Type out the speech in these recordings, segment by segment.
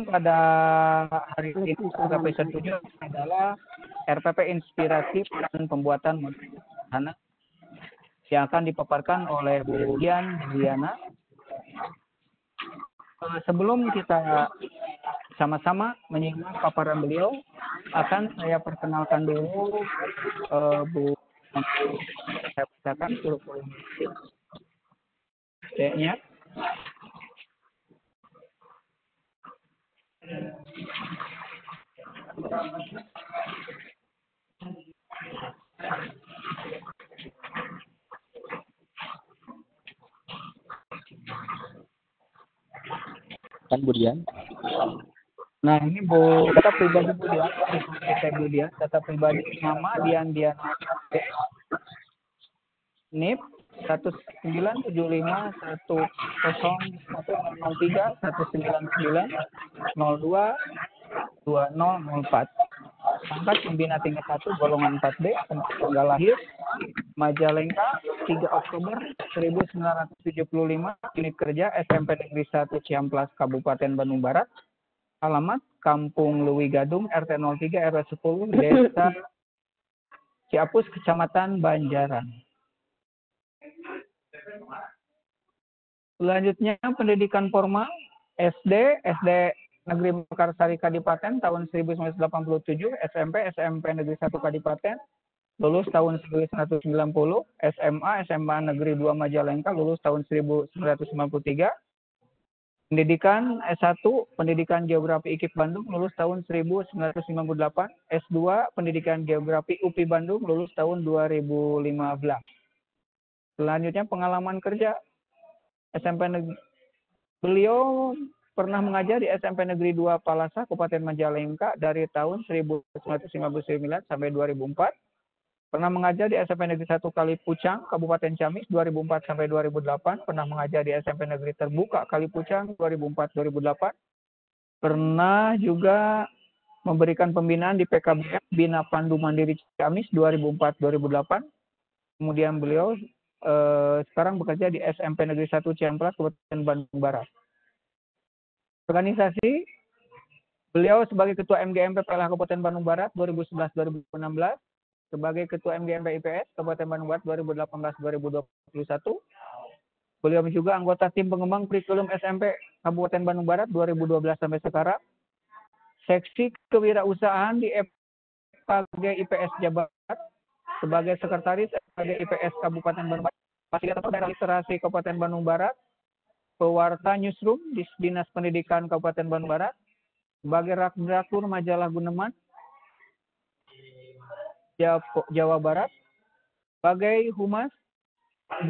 pada hari ini RPP 7 adalah RPP Inspirasi dan Pembuatan Model Sederhana yang akan dipaparkan oleh Bu Dian Diana. Sebelum kita sama-sama menyimak paparan beliau, akan saya perkenalkan dulu Bu. Saya bacakan kurikulum nya. Kan Bu Dian. Nah, ini Bu data pribadi Bu Dian, Bu Dian, data pribadi nama Dian Diana, NIP 1910103199004, pangkat pembina tingkat 1 golongan 4B, tanggal lahir Majalengka 3 Oktober 1975, unit kerja SMP Negeri 1 Ciamplas Kabupaten Bandung Barat, alamat Kampung Lewi Gadung, RT 03 RW 10, Desa Ciapus, Kecamatan Banjaran. Selanjutnya pendidikan formal SD Negeri Mekarsari Kadipaten tahun 1987, SMP Negeri 1 Kadipaten lulus tahun 1990, SMA Negeri 2 Majalengka lulus tahun 1993. Pendidikan S1 Pendidikan Geografi IKIP Bandung lulus tahun 1998, S2 Pendidikan Geografi UPI Bandung lulus tahun 2015. Selanjutnya pengalaman kerja beliau pernah mengajar di SMP Negeri 2 Palasa, Kabupaten Majalengka dari tahun 1959 sampai 2004. Pernah mengajar di SMP Negeri 1 Kalipucang, Kabupaten Ciamis 2004 sampai 2008. Pernah mengajar di SMP Negeri Terbuka Kalipucang 2004-2008. Pernah juga memberikan pembinaan di PKBM Bina Pandu Mandiri Ciamis 2004-2008. Kemudian beliau sekarang bekerja di SMP Negeri 1 Ciamplas, Kabupaten Bandung Barat. Organisasi, beliau sebagai Ketua MGMP PLH Kabupaten Bandung Barat 2011-2016, sebagai Ketua MGMP IPS Kabupaten Bandung Barat 2018-2021. Beliau juga anggota tim pengembang kurikulum SMP Kabupaten Bandung Barat 2012 sampai sekarang. Seksi kewirausahaan di FKG IPS Jabar Barat, sebagai sekretaris FKG IPS Kabupaten Bandung Barat, fasilitator daerah literasi Kabupaten Bandung Barat, pewarta newsroom di Dinas Pendidikan Kabupaten Bandung Barat, sebagai redaktur majalah Guneman Jawa Barat, sebagai Humas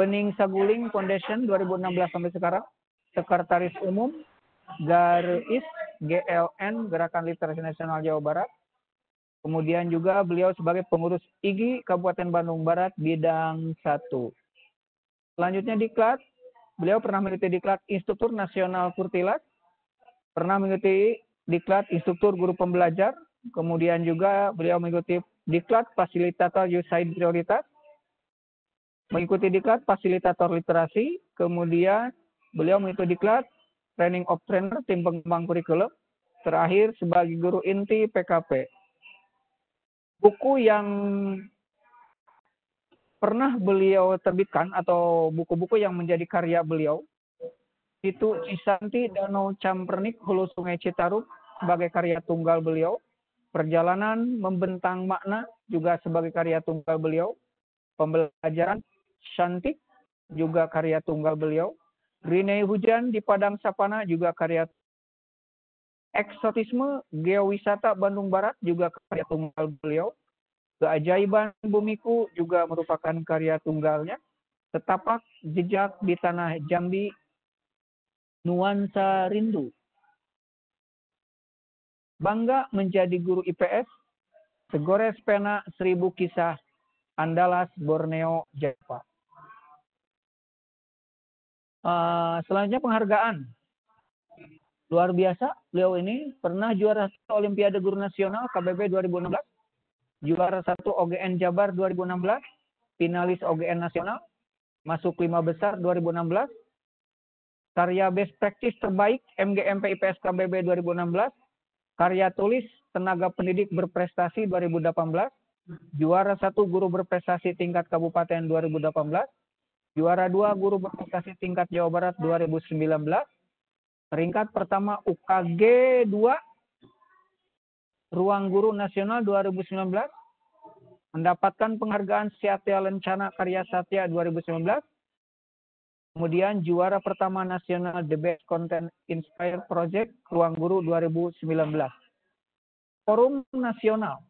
Bening Saguling Foundation 2016 sampai sekarang, sekretaris umum GARIS GLN Gerakan Literasi Nasional Jawa Barat. Kemudian juga beliau sebagai pengurus IGI Kabupaten Bandung Barat bidang 1. Selanjutnya diklat, beliau pernah mengikuti diklat Instruktur Nasional Kurtilat, pernah mengikuti diklat Instruktur Guru Pembelajar, kemudian juga beliau mengikuti diklat Fasilitator USAID Prioritas, mengikuti diklat Fasilitator Literasi, kemudian beliau mengikuti diklat Training of Trainer Tim Pengembang Kurikulum, terakhir sebagai Guru Inti PKP. Buku yang pernah beliau terbitkan atau buku-buku yang menjadi karya beliau itu Cisanti Danau Campernik Hulu Sungai Citarum sebagai karya tunggal beliau, Perjalanan Membentang Makna juga sebagai karya tunggal beliau, Pembelajaran Cantik juga karya tunggal beliau, Rinei Hujan di Padang Sapana juga karya, Eksotisme Geowisata Bandung Barat juga karya tunggal beliau, Keajaiban Bumiku juga merupakan karya tunggalnya, Setapak Jejak di Tanah Jambi, Nuansa Rindu, Bangga Menjadi Guru IPS, Segores Pena 1000 Kisah, Andalas Borneo Java. Selanjutnya penghargaan. Luar biasa, beliau ini pernah juara 1 Olimpiade Guru Nasional KBB 2016, juara 1 OGN Jabar 2016, finalis OGN Nasional, masuk 5 besar 2016, karya best practice terbaik MGMP IPS KBB 2016, karya tulis tenaga pendidik berprestasi 2018, juara 1 guru berprestasi tingkat kabupaten 2018, juara 2 guru berprestasi tingkat Jawa Barat 2019, peringkat pertama UKG 2, Ruang Guru Nasional 2019, mendapatkan penghargaan Satya Lencana Karya Satya 2019, kemudian juara pertama nasional The Best Content Inspire Project Ruang Guru 2019. Forum Nasional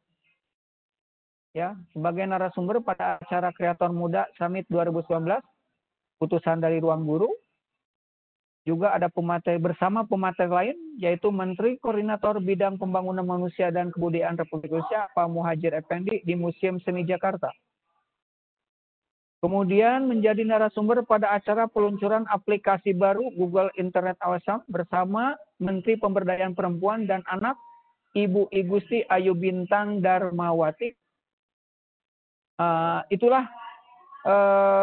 ya sebagai narasumber pada acara Kreator Muda Summit 2019, putusan dari Ruang Guru. Juga ada pemateri bersama pemateri lain, yaitu Menteri Koordinator Bidang Pembangunan Manusia dan Kebudayaan Republik Indonesia, Pak Muhajir Effendi di Museum Seni Jakarta. Kemudian menjadi narasumber pada acara peluncuran aplikasi baru Google Internet Awesome bersama Menteri Pemberdayaan Perempuan dan Anak, Ibu Igusti Ayu Bintang Darmawati. Itulah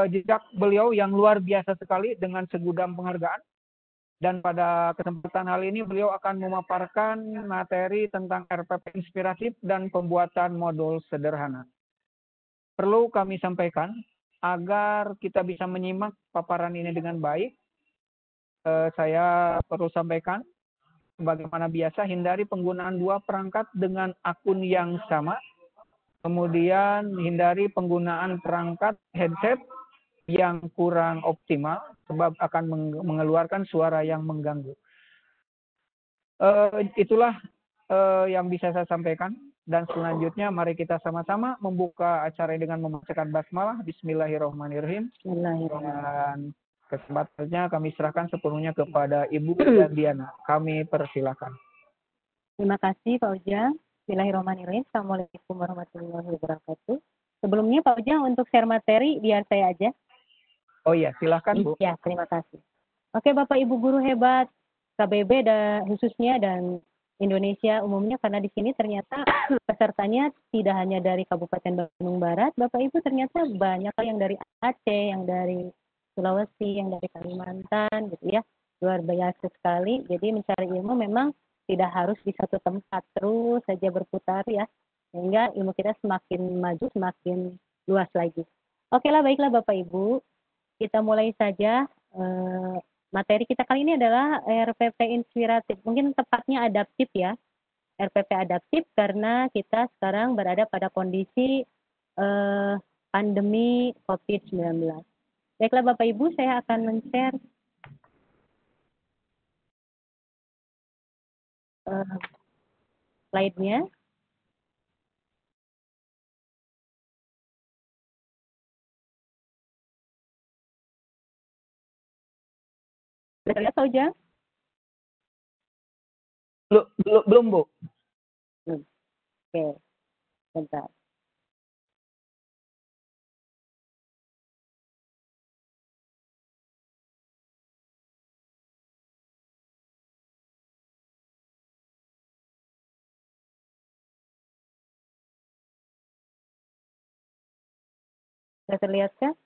jejak beliau yang luar biasa sekali dengan segudang penghargaan. Dan pada kesempatan hal ini beliau akan memaparkan materi tentang RPP inspiratif dan pembuatan modul sederhana. Perlu kami sampaikan agar kita bisa menyimak paparan ini dengan baik. Saya perlu sampaikan, bagaimana biasa hindari penggunaan 2 perangkat dengan akun yang sama. Kemudian hindari penggunaan perangkat headset yang kurang optimal sebab akan mengeluarkan suara yang mengganggu. Itulah yang bisa saya sampaikan, dan selanjutnya mari kita sama-sama membuka acara dengan membacakan basmalah. Bismillahirrahmanirrahim. Dan kesempatannya kami serahkan sepenuhnya kepada Ibu Diana. Kami persilakan. Terima kasih Pak Ujang. Bismillahirrahmanirrahim. Assalamualaikum warahmatullahi wabarakatuh. Sebelumnya Pak Ujang, untuk share materi biar saya aja. Oh iya, silakan Bu. Ya, terima kasih. Oke, Bapak Ibu guru hebat KBB dan khususnya dan Indonesia umumnya, karena di sini ternyata pesertanya tidak hanya dari Kabupaten Bandung Barat, Bapak Ibu, ternyata banyak yang dari Aceh, yang dari Sulawesi, yang dari Kalimantan gitu ya. Luar biasa sekali. Jadi mencari ilmu memang tidak harus di satu tempat, terus saja berputar ya. Sehingga ilmu kita semakin maju, semakin luas lagi. Oke lah, baiklah Bapak Ibu. Kita mulai saja. Materi kita kali ini adalah RPP inspiratif. Mungkin tepatnya adaptif ya. RPP adaptif karena kita sekarang berada pada kondisi pandemi COVID-19. Baiklah Bapak Ibu, saya akan men-share slide-nya. Sudah lihat Pak Ujang? Belum Bu. Oke, bentar. Sudah terlihat kan?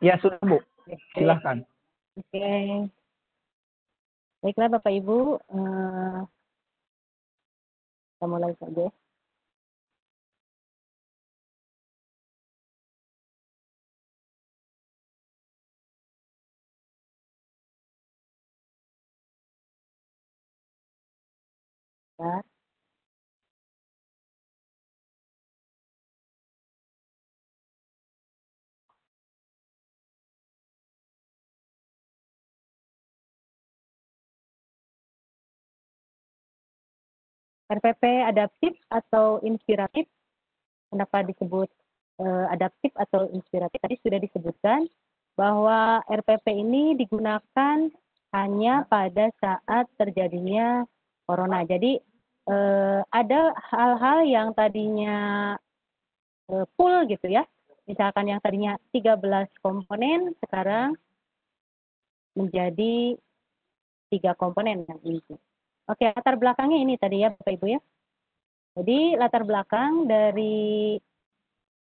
Ya sudah Bu. Silahkan. Oke. Baiklah Bapak Ibu, kita mulai saja. Ya. RPP adaptif atau inspiratif. Kenapa disebut adaptif atau inspiratif? Tadi sudah disebutkan bahwa RPP ini digunakan hanya pada saat terjadinya corona. Jadi ada hal-hal yang tadinya full gitu ya. Misalkan yang tadinya 13 komponen sekarang menjadi 3 komponen yang ini. Oke, latar belakangnya ini tadi ya Bapak Ibu ya. Jadi latar belakang dari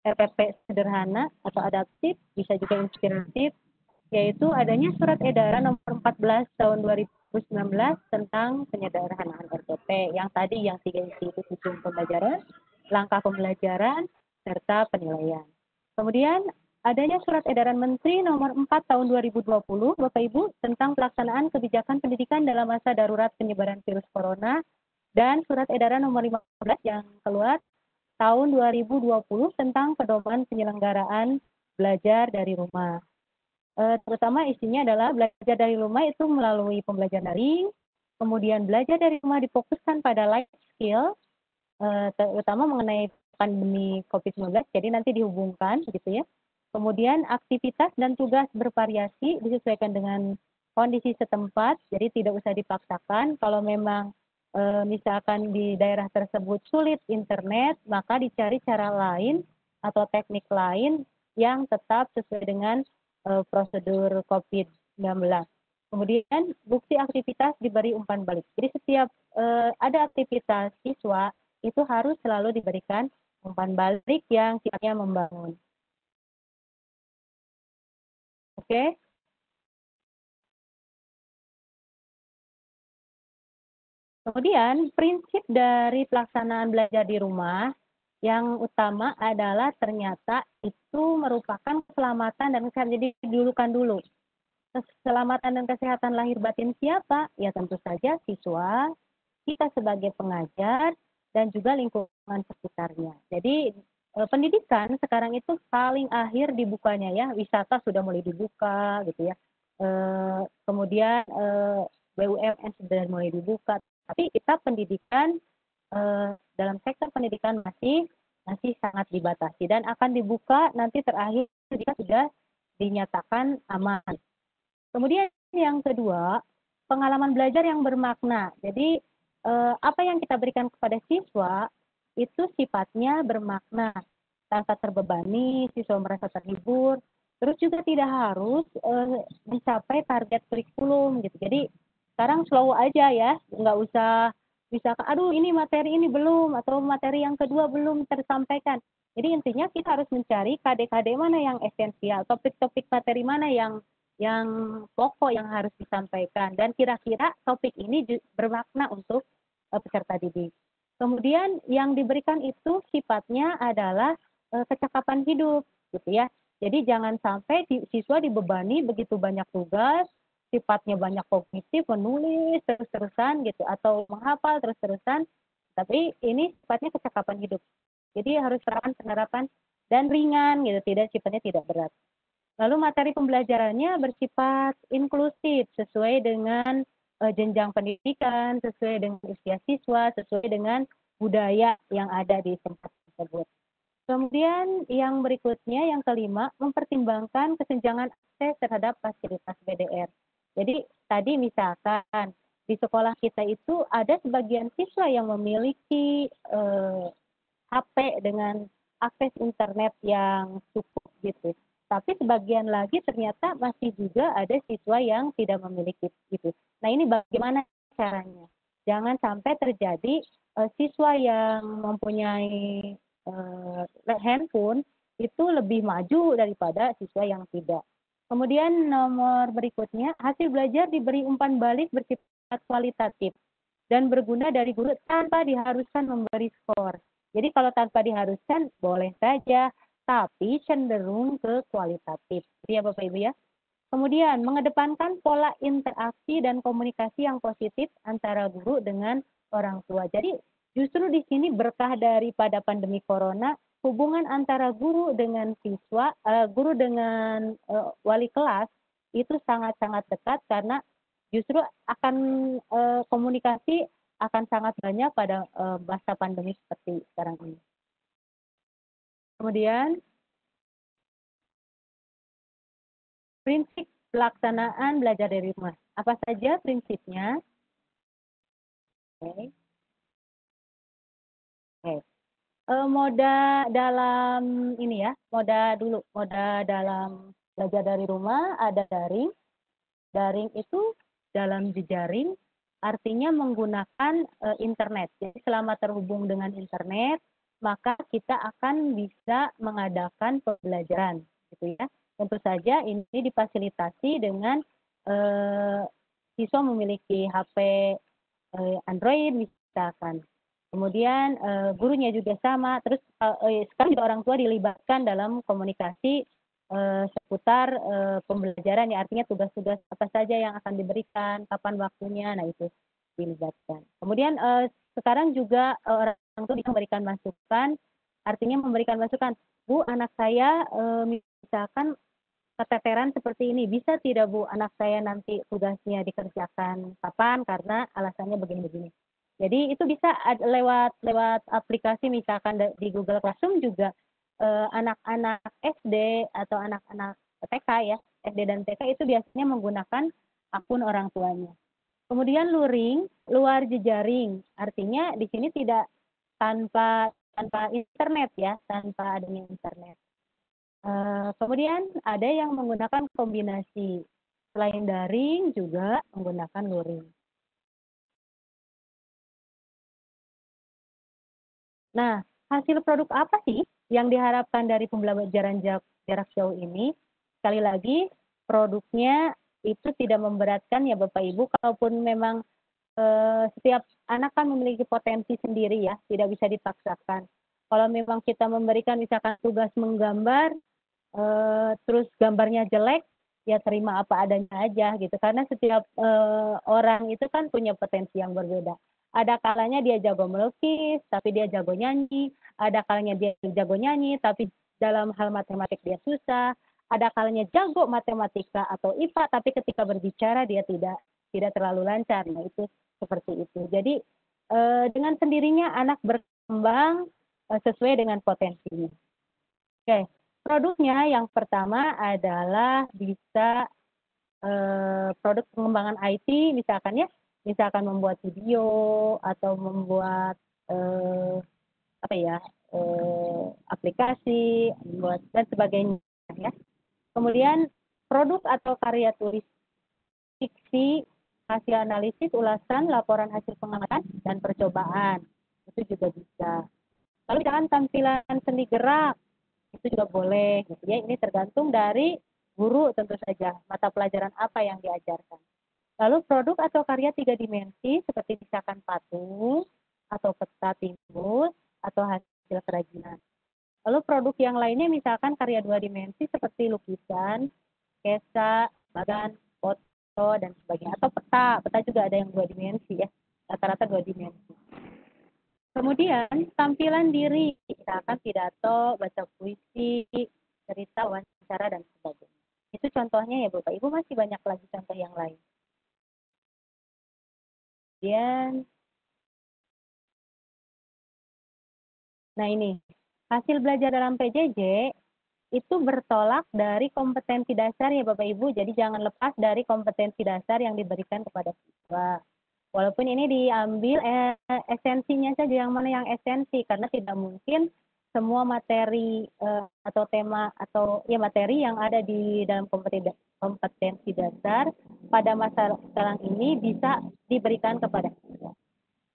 RPP sederhana atau adaptif, bisa juga inspiratif, yaitu adanya surat edaran nomor 14 tahun 2019 tentang penyederhanaan RPP. Yang tadi yang 3 isi itu sistem pembelajaran, langkah pembelajaran, serta penilaian. Kemudian adanya surat edaran Menteri nomor 4 tahun 2020, Bapak Ibu, tentang pelaksanaan kebijakan pendidikan dalam masa darurat penyebaran virus corona, dan surat edaran nomor 15 yang keluar tahun 2020 tentang pedoman penyelenggaraan belajar dari rumah. Terutama isinya adalah belajar dari rumah itu melalui pembelajaran daring, kemudian belajar dari rumah difokuskan pada life skill, terutama mengenai pandemi COVID-19, jadi nanti dihubungkan gitu ya. Kemudian aktivitas dan tugas bervariasi disesuaikan dengan kondisi setempat, jadi tidak usah dipaksakan. Kalau memang misalkan di daerah tersebut sulit internet, maka dicari cara lain atau teknik lain yang tetap sesuai dengan prosedur COVID-19. Kemudian bukti aktivitas diberi umpan balik. Jadi setiap ada aktivitas siswa itu harus selalu diberikan umpan balik yang sifatnya membangun. Oke? Kemudian prinsip dari pelaksanaan belajar di rumah yang utama adalah ternyata itu merupakan keselamatan dan kesehatan. Jadi didulukan dulu. Keselamatan dan kesehatan lahir batin siapa? Ya tentu saja siswa, kita sebagai pengajar, dan juga lingkungan sekitarnya. Jadi pendidikan sekarang itu paling akhir dibukanya ya, wisata sudah mulai dibuka gitu ya. Kemudian BUMN sudah mulai dibuka, tapi kita pendidikan dalam sektor pendidikan masih sangat dibatasi dan akan dibuka nanti terakhir jika sudah dinyatakan aman. Kemudian yang kedua, pengalaman belajar yang bermakna. Jadi apa yang kita berikan kepada siswa itu sifatnya bermakna, tanpa terbebani, siswa merasa terhibur. Terus juga tidak harus mencapai target kurikulum gitu. Jadi sekarang slow aja ya, nggak usah misalkan, aduh ini materi ini belum, atau materi yang kedua belum tersampaikan. Jadi intinya kita harus mencari KD-KD mana yang esensial, topik-topik materi mana yang pokok yang harus disampaikan, dan kira-kira topik ini bermakna untuk peserta didik. Kemudian yang diberikan itu sifatnya adalah kecakapan hidup, gitu ya. Jadi jangan sampai siswa dibebani begitu banyak tugas, sifatnya banyak kognitif, menulis terus-terusan gitu, atau menghafal terus-terusan, tapi ini sifatnya kecakapan hidup. Jadi harus penerapan dan ringan gitu, sifatnya tidak berat. Lalu materi pembelajarannya bersifat inklusif, sesuai dengan jenjang pendidikan, sesuai dengan usia siswa, sesuai dengan budaya yang ada di tempat tersebut. Kemudian yang berikutnya, yang kelima, mempertimbangkan kesenjangan akses terhadap fasilitas BDR. Jadi tadi misalkan di sekolah kita itu ada sebagian siswa yang memiliki HP dengan akses internet yang cukup gitu. Tapi sebagian lagi ternyata masih juga ada siswa yang tidak memiliki itu. Nah ini bagaimana caranya? Jangan sampai terjadi siswa yang mempunyai handphone itu lebih maju daripada siswa yang tidak. Kemudian nomor berikutnya, hasil belajar diberi umpan balik bersifat kualitatif dan berguna dari guru tanpa diharuskan memberi skor. Jadi kalau tanpa diharuskan boleh saja, tapi cenderung ke kualitatif. Ya Bapak Ibu ya. Kemudian mengedepankan pola interaksi dan komunikasi yang positif antara guru dengan orang tua. Jadi justru di sini berkah daripada pandemi corona, hubungan antara guru dengan siswa, guru dengan wali kelas itu sangat-sangat dekat, karena justru akan komunikasi akan sangat banyak pada masa pandemi seperti sekarang ini. Kemudian prinsip pelaksanaan belajar dari rumah. Apa saja prinsipnya? Oke. Moda dalam ini ya, moda dalam belajar dari rumah ada daring. Daring itu dalam jejaring, artinya menggunakan internet. Jadi selama terhubung dengan internet, maka kita akan bisa mengadakan pembelajaran, gitu ya. Tentu saja ini difasilitasi dengan siswa memiliki HP Android misalkan. Kemudian gurunya juga sama. Terus sekarang juga orang tua dilibatkan dalam komunikasi seputar pembelajaran, ya, artinya tugas-tugas apa saja yang akan diberikan, kapan waktunya, nah itu dilibatkan. Kemudian sekarang juga orang tua bisa memberikan masukan, artinya memberikan masukan, Bu, anak saya misalkan keteteran seperti ini, bisa tidak Bu anak saya nanti tugasnya dikerjakan kapan karena alasannya begini-begini. Jadi itu bisa lewat aplikasi misalkan di Google Classroom juga anak-anak SD atau anak-anak TK ya, SD dan TK itu biasanya menggunakan akun orang tuanya. Kemudian luring, luar jejaring, artinya di sini tidak tanpa internet ya, tanpa adanya internet. Kemudian ada yang menggunakan kombinasi, selain daring juga menggunakan luring. Nah, hasil produk apa sih yang diharapkan dari pembelajaran jarak jauh ini? Sekali lagi, produknya itu tidak memberatkan ya Bapak Ibu, kalaupun memang setiap anak kan memiliki potensi sendiri ya, tidak bisa dipaksakan. Kalau memang kita memberikan misalkan tugas menggambar, terus gambarnya jelek, ya terima apa adanya aja gitu. Karena setiap orang itu kan punya potensi yang berbeda. Ada kalanya dia jago melukis, tapi dia jago nyanyi. Ada kalanya dia jago nyanyi, tapi dalam hal matematik dia susah. Ada kalanya jago matematika atau IPA, tapi ketika berbicara dia tidak terlalu lancar. Nah itu seperti itu. Jadi dengan sendirinya anak berkembang sesuai dengan potensinya. Oke, produknya yang pertama adalah bisa produk pengembangan IT misalkan ya, misalkan membuat video atau membuat apa ya aplikasi, membuat dan sebagainya ya. Kemudian produk atau karya tulis fiksi, hasil analisis, ulasan, laporan hasil pengamatan dan percobaan itu juga bisa. Lalu misalkan tampilan seni gerak itu juga boleh gitu ya. Ini tergantung dari guru tentu saja, mata pelajaran apa yang diajarkan. Lalu produk atau karya 3 dimensi seperti misalkan patung atau peta timbul atau hasil kerajinan. Lalu produk yang lainnya misalkan karya 2 dimensi seperti lukisan, sketsa, bagan, foto dan sebagainya, atau peta juga ada yang 2 dimensi ya, rata-rata 2 dimensi. Kemudian tampilan diri, misalkan pidato, baca puisi, cerita, wawancara, dan sebagainya. Itu contohnya ya Bapak Ibu, masih banyak lagi contoh yang lain. Kemudian, nah ini, hasil belajar dalam PJJ itu bertolak dari kompetensi dasar ya Bapak Ibu, jadi jangan lepas dari kompetensi dasar yang diberikan kepada siswa. Walaupun ini diambil esensinya saja, yang mana yang esensi, karena tidak mungkin semua materi atau tema atau ya materi yang ada di dalam kompetensi dasar pada masa sekarang ini bisa diberikan kepada siswa.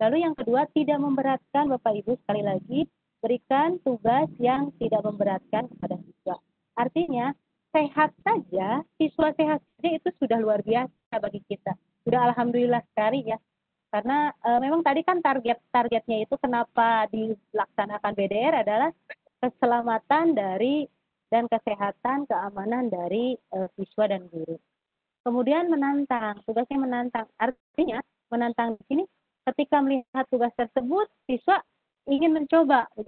Lalu yang kedua, tidak memberatkan Bapak Ibu, sekali lagi berikan tugas yang tidak memberatkan kepada siswa. Artinya sehat saja, siswa sehat saja itu sudah luar biasa bagi kita. Sudah alhamdulillah sekali ya. Karena memang tadi kan targetnya itu kenapa dilaksanakan BDR adalah keselamatan dari dan kesehatan, keamanan dari siswa dan guru. Kemudian menantang, tugasnya menantang. Artinya menantang di sini ketika melihat tugas tersebut, siswa ingin mencoba, oh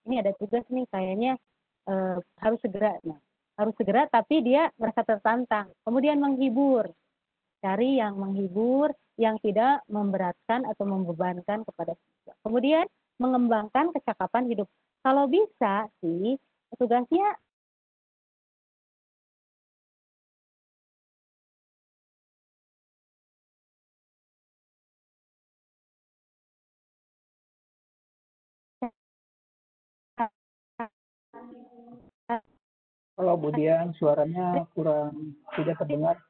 ini ada tugas nih, kayaknya harus segera. Nah, harus segera, tapi dia merasa tertantang. Kemudian menghibur, cari yang menghibur, yang tidak memberatkan atau membebankan kepada siswa. Kemudian mengembangkan kecakapan hidup. Kalau bisa sih tugasnya Kalau Budian suaranya kurang tidak terdengar.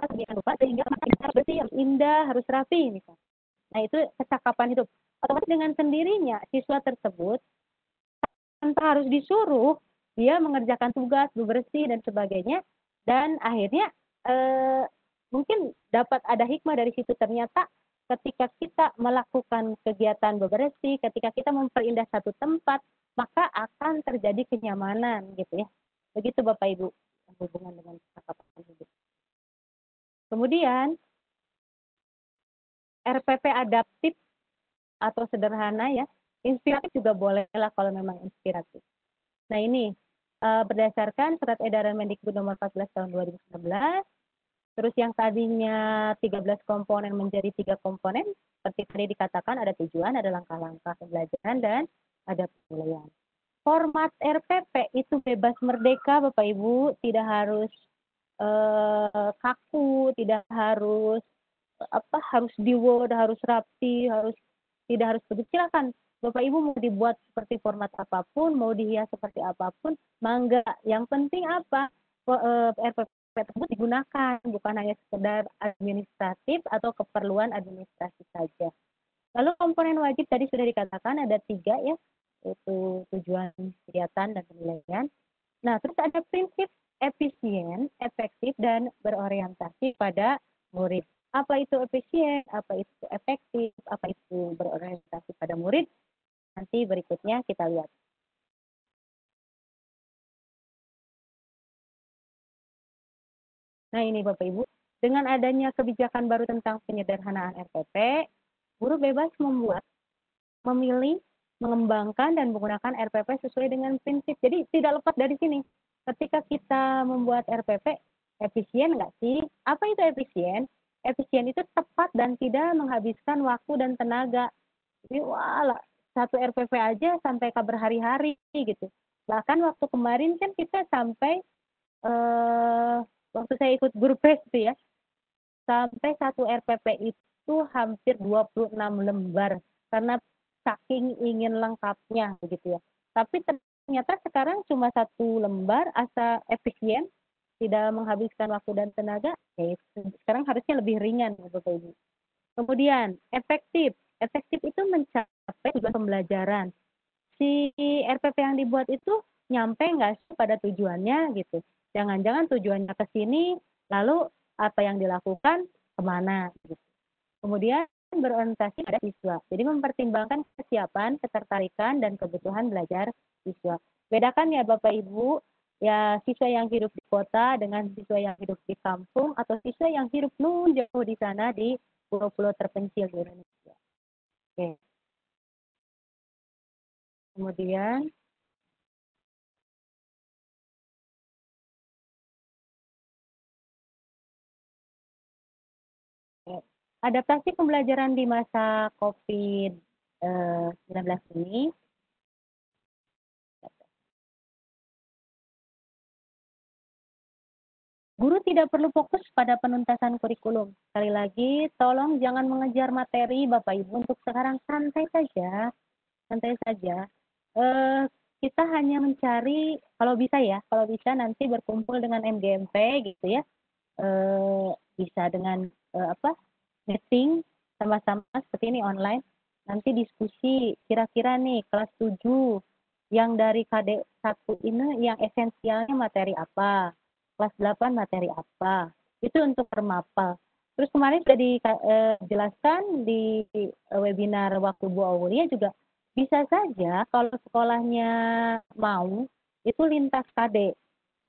sedemikian rupa sehingga harus bersih, harus indah, harus rapi misalnya. Nah, itu kecakapan hidup. Otomatis dengan sendirinya siswa tersebut tanpa harus disuruh dia mengerjakan tugas, bebersih dan sebagainya, dan akhirnya mungkin dapat ada hikmah dari situ. Ternyata ketika kita melakukan kegiatan bebersih, ketika kita memperindah satu tempat, maka akan terjadi kenyamanan gitu ya. Begitu Bapak Ibu hubungan dengan kecakapan hidup. Kemudian RPP adaptif atau sederhana ya, inspiratif juga bolehlah kalau memang inspiratif. Nah ini berdasarkan surat edaran Mendikbud nomor 14 tahun 2019, terus yang tadinya 13 komponen menjadi 3 komponen, seperti tadi dikatakan ada tujuan, ada langkah-langkah pembelajaran, dan ada penilaian. Format RPP itu bebas merdeka Bapak Ibu, tidak harus kaku, tidak harus harus di Word, harus rapi, tidak harus begitu. Silakan Bapak Ibu mau dibuat seperti format apapun, mau dihias seperti apapun, mangga. Yang penting apa? RPP tersebut digunakan, bukan hanya sekedar administratif atau keperluan administrasi saja. Lalu komponen wajib tadi sudah dikatakan ada 3 ya, yaitu tujuan, kegiatan, dan penilaian. Nah, terus ada prinsip efisien, efektif, dan berorientasi pada murid. Apa itu efisien, apa itu efektif, apa itu berorientasi pada murid? Nanti berikutnya kita lihat. Nah ini Bapak Ibu, dengan adanya kebijakan baru tentang penyederhanaan RPP, guru bebas membuat, memilih, mengembangkan, dan menggunakan RPP sesuai dengan prinsip. Jadi tidak lepas dari sini. Ketika kita membuat RPP, efisien nggak sih? Apa itu efisien? Efisien itu tepat dan tidak menghabiskan waktu dan tenaga. Jadi wah, satu RPP aja sampai ke berhari-hari gitu. Bahkan waktu kemarin kan kita sampai waktu saya ikut grup PES itu ya, sampai satu RPP itu hampir 26 lembar karena saking ingin lengkapnya begitu ya. Tapi ternyata sekarang cuma 1 lembar, asa efisien, tidak menghabiskan waktu dan tenaga, ya sekarang harusnya lebih ringan Bapak Ibu. Kemudian efektif. Efektif itu mencapai tujuan pembelajaran. Si RPP yang dibuat itu nyampe nggak sih pada tujuannya gitu. Jangan-jangan tujuannya ke sini, lalu apa yang dilakukan kemana gitu. Kemudian berorientasi pada siswa. Jadi mempertimbangkan kesiapan, ketertarikan, dan kebutuhan belajar siswa. Bedakan ya Bapak Ibu, ya siswa yang hidup di kota dengan siswa yang hidup di kampung, atau siswa yang hidup jauh di sana di pulau-pulau terpencil di Indonesia. Oke. Kemudian adaptasi pembelajaran di masa COVID-19 ini. Guru tidak perlu fokus pada penuntasan kurikulum. Sekali lagi, tolong jangan mengejar materi Bapak Ibu untuk sekarang, santai saja. Santai saja. Kita hanya mencari, kalau bisa nanti berkumpul dengan MGMP gitu ya. Bisa dengan meeting sama-sama seperti ini online. Nanti diskusi kira-kira nih kelas 7 yang dari KD 1 ini yang esensialnya materi apa, kelas 8 materi apa, itu untuk permapal. Terus kemarin sudah dijelaskan di webinar waktu Bu Aulia juga, bisa saja kalau sekolahnya mau itu lintas KD.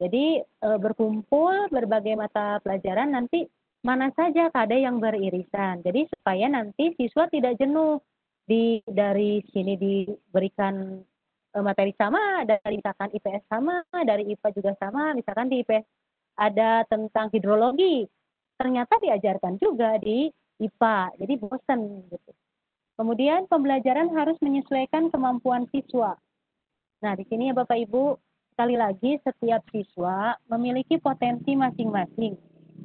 Jadi berkumpul berbagai mata pelajaran, nanti mana saja KD yang beririsan. Jadi supaya nanti siswa tidak jenuh, dari sini diberikan materi sama, dari misalkan IPS sama, dari IPA juga sama, misalkan di IPS ada tentang hidrologi, ternyata diajarkan juga di IPA, jadi bosan gitu. Kemudian pembelajaran harus menyesuaikan kemampuan siswa. Nah, di sini ya Bapak Ibu, sekali lagi setiap siswa memiliki potensi masing-masing.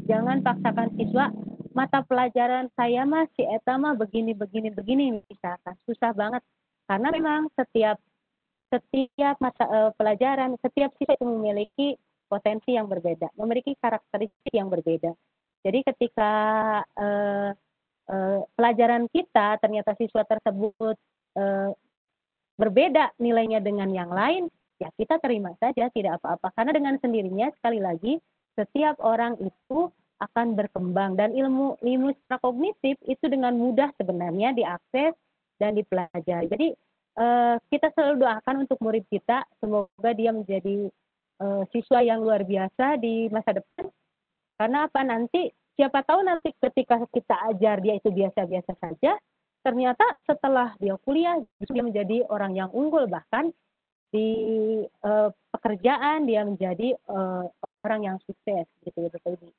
Jangan paksakan siswa, mata pelajaran saya si eta mah begini misalkan. Susah banget. Karena memang setiap mata pelajaran, setiap siswa itu memiliki potensi yang berbeda, memiliki karakteristik yang berbeda. Jadi ketika pelajaran kita ternyata siswa tersebut berbeda nilainya dengan yang lain, ya kita terima saja, tidak apa-apa. Karena dengan sendirinya, sekali lagi, setiap orang itu akan berkembang. Dan ilmu secara kognitif itu dengan mudah sebenarnya diakses dan dipelajari. Jadi kita selalu doakan untuk murid kita, semoga dia menjadi siswa yang luar biasa di masa depan. Karena apa, nanti siapa tahu nanti ketika kita ajar dia itu biasa-biasa saja, ternyata setelah dia kuliah dia menjadi orang yang unggul, bahkan di pekerjaan dia menjadi orang yang sukses gitu ya Bapak Ibu.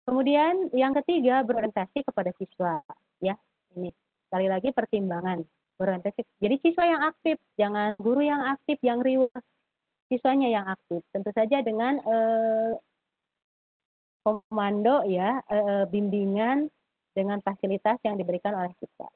Kemudian yang ketiga, berorientasi kepada siswa, ya. Ini sekali lagi pertimbangan berorientasi. Jadi siswa yang aktif, jangan guru yang aktif yang riuh, siswanya yang aktif. Tentu saja dengan komando ya, bimbingan dengan fasilitas yang diberikan oleh siswa.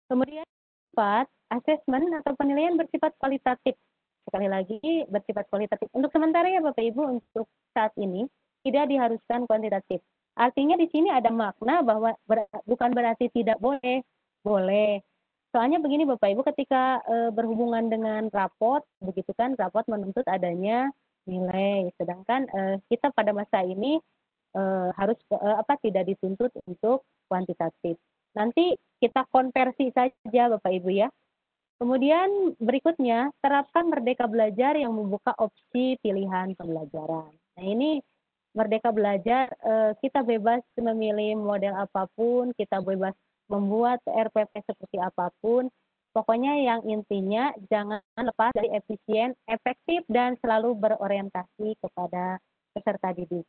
Kemudian 4, asesmen atau penilaian bersifat kualitatif. Sekali lagi bersifat kualitatif. Untuk sementara ya Bapak Ibu, untuk saat ini tidak diharuskan kuantitatif. Artinya di sini ada makna bahwa bukan berarti tidak boleh. Boleh. Soalnya begini Bapak Ibu, ketika berhubungan dengan raport, begitu kan, raport menuntut adanya nilai. Sedangkan kita pada masa ini harus tidak dituntut untuk kuantitatif. Nanti kita konversi saja Bapak Ibu ya. Kemudian berikutnya, terapkan Merdeka Belajar yang membuka opsi pilihan pembelajaran. Nah ini Merdeka Belajar, kita bebas memilih model apapun, kita bebas membuat RPP seperti apapun. Pokoknya yang intinya jangan lepas dari efisien, efektif, dan selalu berorientasi kepada peserta didik.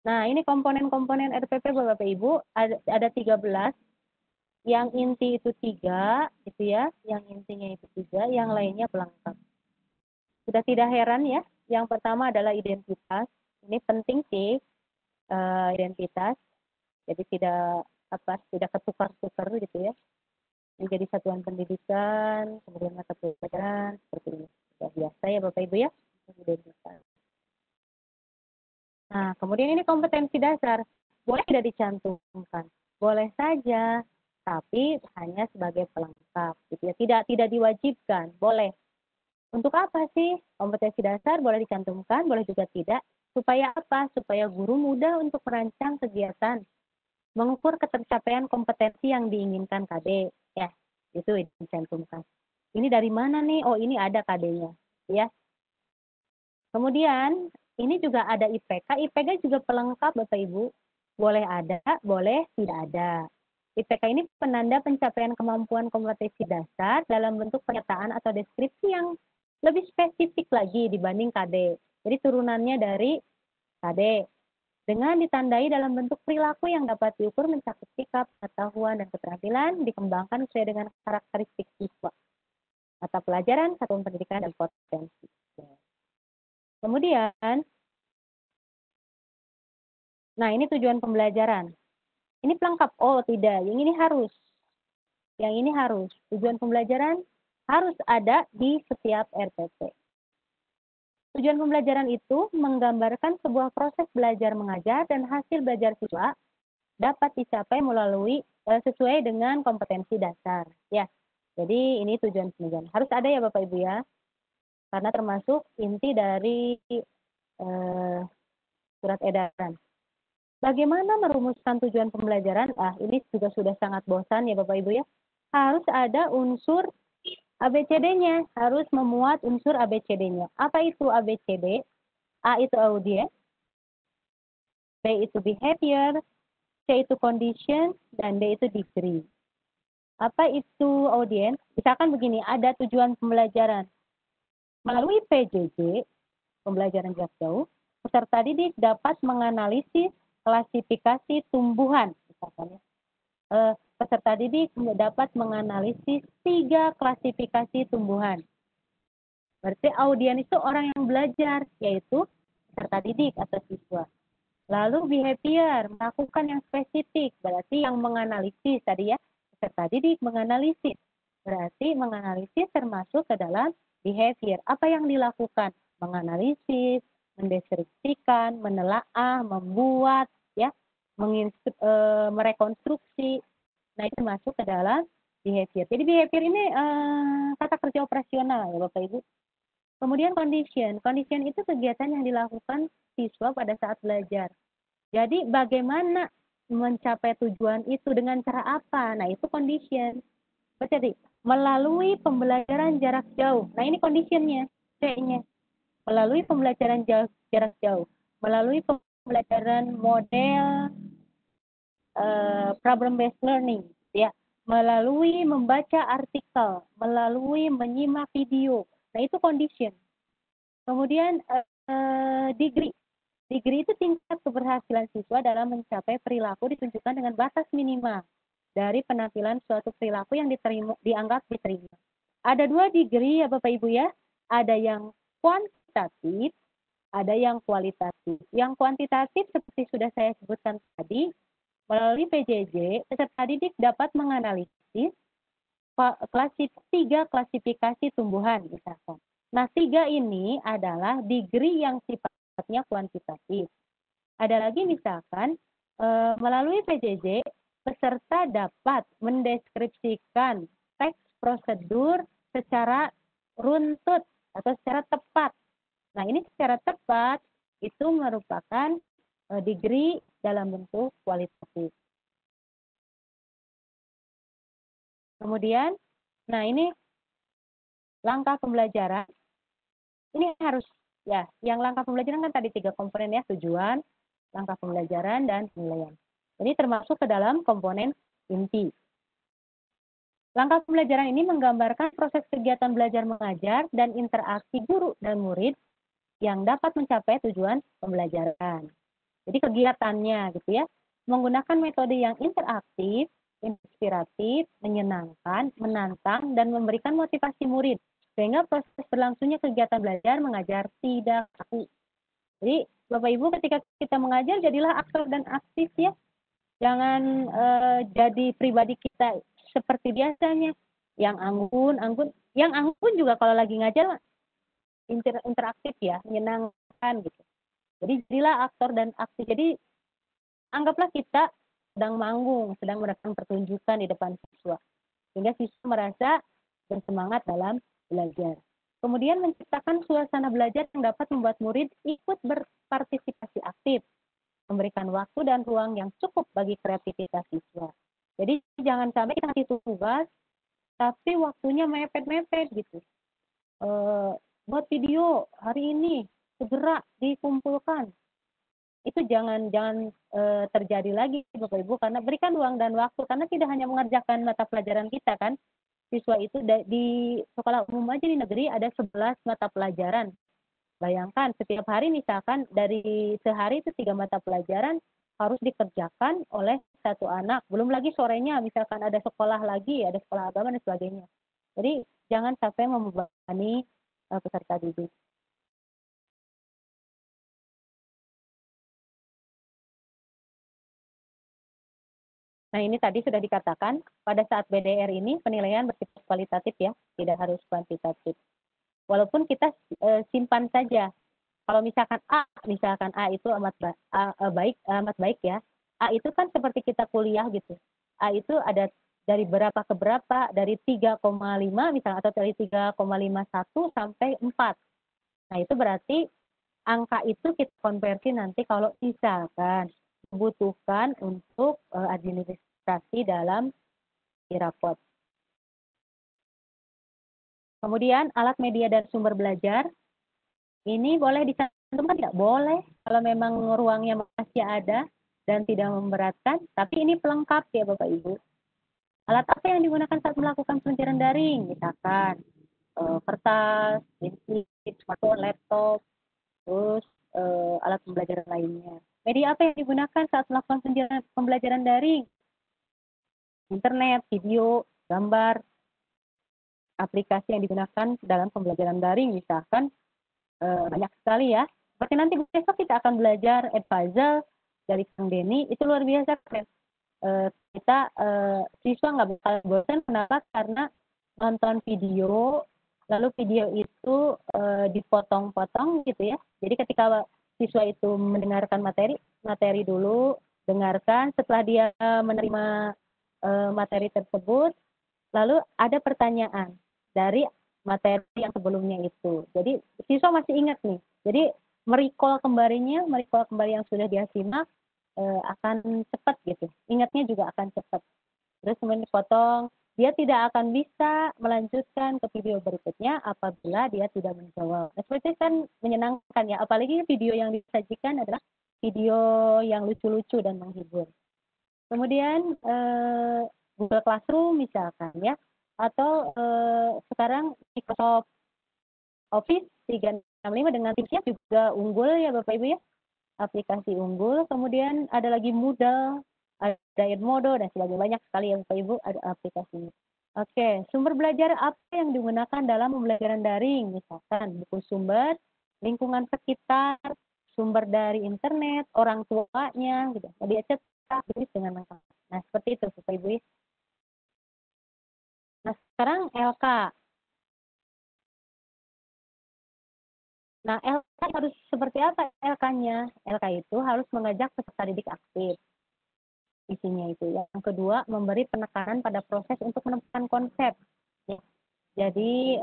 Nah, ini komponen-komponen RPP Bapak Ibu, ada 13. Yang inti itu 3, gitu ya. Yang intinya itu 3, yang lainnya pelengkap. Sudah tidak heran ya, yang pertama adalah identitas. Ini penting sih, identitas. Jadi tidak ketukar-tukar gitu ya. Menjadi satuan pendidikan, kemudian mata pelajaran, seperti ini. Sudah biasa ya Bapak Ibu ya, identitas. Nah, kemudian ini kompetensi dasar. Boleh tidak dicantumkan? Boleh saja, tapi hanya sebagai pelengkap. Gitu ya. Tidak diwajibkan, boleh. Untuk apa sih kompetensi dasar? Boleh dicantumkan, boleh juga tidak. Supaya apa? Supaya guru mudah untuk merancang kegiatan, mengukur ketercapaian kompetensi yang diinginkan KD. Ya, itu dicantumkan. Ini dari mana nih? Oh, ini ada KD-nya. Ya. Kemudian ini juga ada IPK. IPK juga pelengkap Bapak Ibu. Boleh ada, boleh tidak ada. IPK ini penanda pencapaian kemampuan kompetensi dasar dalam bentuk pernyataan atau deskripsi yang lebih spesifik lagi dibanding KD. Jadi turunannya dari KD. Dengan ditandai dalam bentuk perilaku yang dapat diukur mencakup sikap, pengetahuan, dan keterampilan dikembangkan sesuai dengan karakteristik siswa. Mata pelajaran, satuan pendidikan, dan potensi. Kemudian, nah ini tujuan pembelajaran. Ini pelengkap. Oh tidak, yang ini harus. Yang ini harus. Tujuan pembelajaran harus ada di setiap RPP. Tujuan pembelajaran itu menggambarkan sebuah proses belajar mengajar dan hasil belajar siswa dapat dicapai melalui sesuai dengan kompetensi dasar. Ya, jadi ini tujuan pembelajaran. Harus ada ya Bapak Ibu ya. Karena termasuk inti dari surat edaran. Bagaimana merumuskan tujuan pembelajaran? Ini juga sudah sangat bosan ya Bapak Ibu ya. Harus ada unsur ABCD-nya, harus memuat unsur ABCD-nya. Apa itu ABCD? A itu audience, B itu behavior, C itu condition, dan D itu degree. Apa itu audience? Misalkan begini, ada tujuan pembelajaran. Melalui PJJ, pembelajaran jarak jauh, peserta didik dapat menganalisis klasifikasi tumbuhan. Misalkan, peserta didik dapat menganalisis 3 klasifikasi tumbuhan. Berarti audiens itu orang yang belajar, yaitu peserta didik atau siswa. Lalu behavior, melakukan yang spesifik, berarti yang menganalisis tadi ya, peserta didik menganalisis. Berarti menganalisis termasuk ke dalam behavior. Apa yang dilakukan? Menganalisis, mendeskripsikan, menelaah, membuat, ya, merekonstruksi. Nah, itu masuk ke dalam behavior. Jadi behavior ini kata kerja operasional ya Bapak Ibu. Kemudian condition. Condition itu kegiatan yang dilakukan siswa pada saat belajar. Jadi bagaimana mencapai tujuan itu dengan cara apa? Nah, itu condition. Jadi melalui pembelajaran jarak jauh. Nah, ini conditionnya, C-nya. Melalui pembelajaran jarak jauh. Melalui pembelajaran model problem based learning, ya. Melalui membaca artikel, melalui menyimak video. Nah, itu condition. Kemudian degree. Degree itu tingkat keberhasilan siswa dalam mencapai perilaku ditunjukkan dengan batas minimal dari penampilan suatu perilaku yang dianggap diterima. Ada 2 degree ya Bapak Ibu ya. Ada yang kuantitatif, ada yang kualitatif. Yang kuantitatif seperti sudah saya sebutkan tadi, melalui PJJ, peserta didik dapat menganalisis 3 klasifikasi tumbuhan misalkan. Nah, 3 ini adalah degree yang sifatnya kuantitatif. Ada lagi misalkan melalui PJJ peserta dapat mendeskripsikan teks prosedur secara runtut atau secara tepat. Nah, ini secara tepat itu merupakan degree dalam bentuk kualitatif. Kemudian, nah ini langkah pembelajaran. Ini harus ya, yang langkah pembelajaran kan tadi 3 komponen ya, tujuan, langkah pembelajaran, dan penilaian. Ini termasuk ke dalam komponen inti. Langkah pembelajaran ini menggambarkan proses kegiatan belajar mengajar dan interaksi guru dan murid yang dapat mencapai tujuan pembelajaran. Jadi kegiatannya gitu ya, menggunakan metode yang interaktif, inspiratif, menyenangkan, menantang, dan memberikan motivasi murid. Sehingga proses berlangsungnya kegiatan belajar mengajar tidak kaku. Jadi Bapak Ibu ketika kita mengajar jadilah aktif dan aktif ya. Jangan jadi pribadi kita seperti biasanya. Yang anggun. Yang anggun juga kalau lagi ngajar interaktif ya, menyenangkan gitu. Jadi jadilah aktor dan aktif. Jadi anggaplah kita sedang manggung, sedang melakukan pertunjukan di depan siswa. Sehingga siswa merasa bersemangat dalam belajar. Kemudian menciptakan suasana belajar yang dapat membuat murid ikut berpartisipasi aktif, memberikan waktu dan ruang yang cukup bagi kreativitas siswa. Jadi jangan sampai kita ngasih tugas, tapi waktunya mepet-mepet gitu. Buat video hari ini segera dikumpulkan. Itu jangan terjadi lagi Bapak Ibu, karena berikan ruang dan waktu, karena tidak hanya mengerjakan mata pelajaran kita kan. Siswa itu di sekolah umum aja di negeri ada 11 mata pelajaran. Bayangkan setiap hari misalkan dari sehari itu 3 mata pelajaran harus dikerjakan oleh satu anak. Belum lagi sorenya misalkan ada sekolah lagi, ada sekolah agama dan sebagainya. Jadi jangan sampai membebani peserta didik. Nah, ini tadi sudah dikatakan, pada saat BDR ini penilaian bersifat kualitatif ya, tidak harus kuantitatif. Walaupun kita simpan saja. Kalau misalkan A itu amat baik ya. A itu kan seperti kita kuliah gitu. A itu ada dari berapa ke berapa, dari 3,5 misalnya, atau dari 3,51 sampai 4. Nah, itu berarti angka itu kita konversi nanti kalau misalkan dibutuhkan untuk administrasi dalam e-raport. Kemudian alat media dan sumber belajar ini boleh dicantumkan tidak? Boleh kalau memang ruangnya masih ada dan tidak memberatkan, tapi ini pelengkap ya Bapak Ibu. Alat apa yang digunakan saat melakukan pelajaran daring? Misalkan kertas, pensil, smartphone, laptop, terus alat pembelajaran lainnya. Media apa yang digunakan saat melakukan pembelajaran daring? Internet, video, gambar, aplikasi yang digunakan dalam pembelajaran daring misalkan banyak sekali ya. Seperti nanti besok kita akan belajar advisor dari Kang Denny, itu luar biasa keren. Kita siswa nggak bakal bosan, kenapa? Karena nonton video lalu video itu dipotong-potong gitu ya. Jadi ketika siswa itu mendengarkan materi dulu, dengarkan, setelah dia menerima materi tersebut, lalu ada pertanyaan dari materi yang sebelumnya itu. Jadi siswa masih ingat nih. Jadi merecall kembali yang sudah dia simak akan cepat gitu. Ingatnya juga akan cepat. Terus kemudian dipotong, dia tidak akan bisa melanjutkan ke video berikutnya apabila dia tidak menjawab. Nah, seperti itu kan menyenangkan ya, apalagi video yang disajikan adalah video yang lucu-lucu dan menghibur. Kemudian Google Classroom misalkan ya, atau sekarang Microsoft Office 365 dengan Teams-nya juga unggul ya Bapak Ibu ya, aplikasi unggul. Kemudian ada lagi Moodle, ada Edmodo dan sebagainya, banyak sekali ya Bapak Ibu ada aplikasinya. Oke, sumber belajar apa yang digunakan dalam pembelajaran daring? Misalkan buku sumber, lingkungan sekitar, sumber dari internet, orang tuanya, gitu. Dia cetak, tulis dengan lengkap. Nah, seperti itu Bapak Ibu ya. Nah, sekarang LK. Nah, LK harus seperti apa LK-nya? LK itu harus mengajak peserta didik aktif. Isinya itu. Yang kedua, memberi penekanan pada proses untuk menemukan konsep. Ya. Jadi,